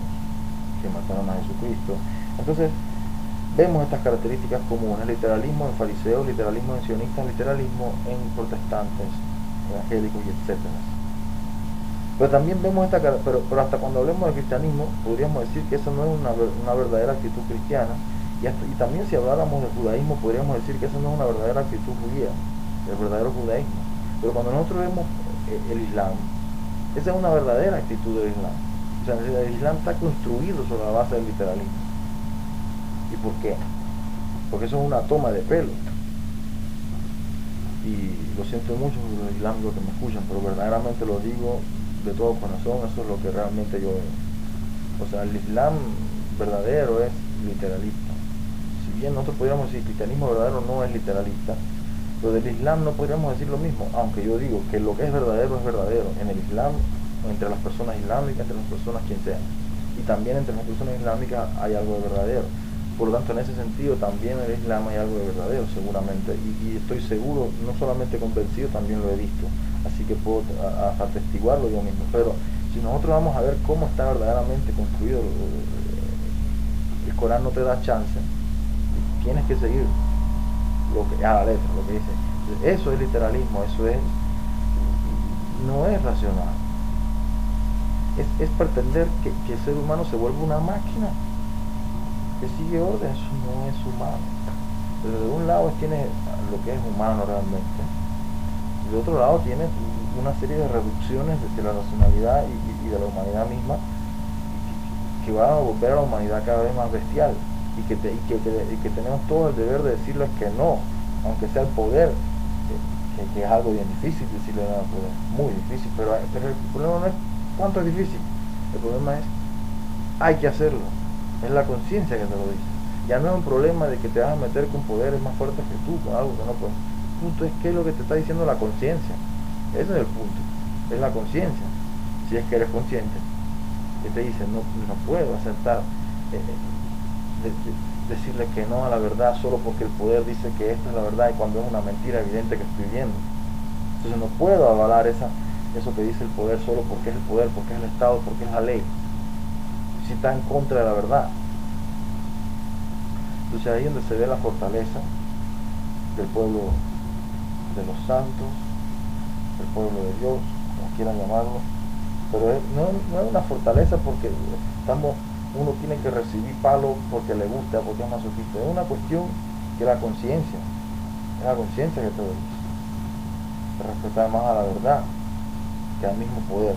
que mataron a Jesucristo. Entonces vemos estas características comunes: literalismo en fariseos, literalismo en sionistas, literalismo en protestantes, evangélicos y etcétera. Pero también vemos pero hasta cuando hablemos del cristianismo podríamos decir que esa no es una verdadera actitud cristiana, y también si habláramos del judaísmo podríamos decir que esa no es una verdadera actitud judía, el verdadero judaísmo. Pero cuando nosotros vemos el Islam, esa es una verdadera actitud del Islam. O sea, el Islam está construido sobre la base del literalismo. ¿Y por qué? Porque eso es una toma de pelo. Y lo siento mucho los islámicos que me escuchan, pero verdaderamente lo digo de todo corazón, eso es lo que realmente yo veo. O sea, el Islam verdadero es literalista. Si bien nosotros podríamos decir que el cristianismo verdadero no es literalista, pero del Islam no podríamos decir lo mismo, aunque yo digo que lo que es verdadero en el Islam, entre las personas islámicas, entre las personas quien sea. y también entre las personas islámicas hay algo de verdadero. Por lo tanto, en ese sentido también en el Islam hay algo de verdadero, seguramente, y estoy seguro, no solamente convencido, también lo he visto, así que puedo atestiguarlo yo mismo. Pero si nosotros vamos a ver cómo está verdaderamente construido el Corán, no te da chance, tienes que seguir lo que a la letra, lo que dice. Eso es literalismo, eso es, no es racional. Es pretender que el ser humano se vuelva una máquina que sigue órdenes. Eso no es humano. Pero de un lado tienes lo que es humano realmente, y de otro lado tienes una serie de reducciones de la racionalidad y de la humanidad misma, que van a volver a la humanidad cada vez más bestial, y que tenemos todo el deber de decirles que no, aunque sea el poder, que es algo bien difícil decirle no al poder, muy difícil, pero el problema no es cuánto es difícil, el problema es hay que hacerlo, es la conciencia que te lo dice. Ya no es un problema de que te vas a meter con poderes más fuertes que tú, con algo que no puedes. El punto es qué es lo que te está diciendo la conciencia. Ese es el punto, es la conciencia, si es que eres consciente, que te dice no puedo aceptar decirle que no a la verdad solo porque el poder dice que esta es la verdad y cuando es una mentira evidente que estoy viendo. Entonces no puedo avalar eso que dice el poder solo porque es el poder, porque es el Estado, porque es la ley, si está en contra de la verdad. Entonces ahí es donde se ve la fortaleza del pueblo de los santos, del pueblo de Dios, como quieran llamarlo, pero no es una fortaleza porque uno tiene que recibir palo porque le gusta, porque es masoquista. Es una cuestión que es la conciencia que te lo dice, de respetar más a la verdad que al mismo poder.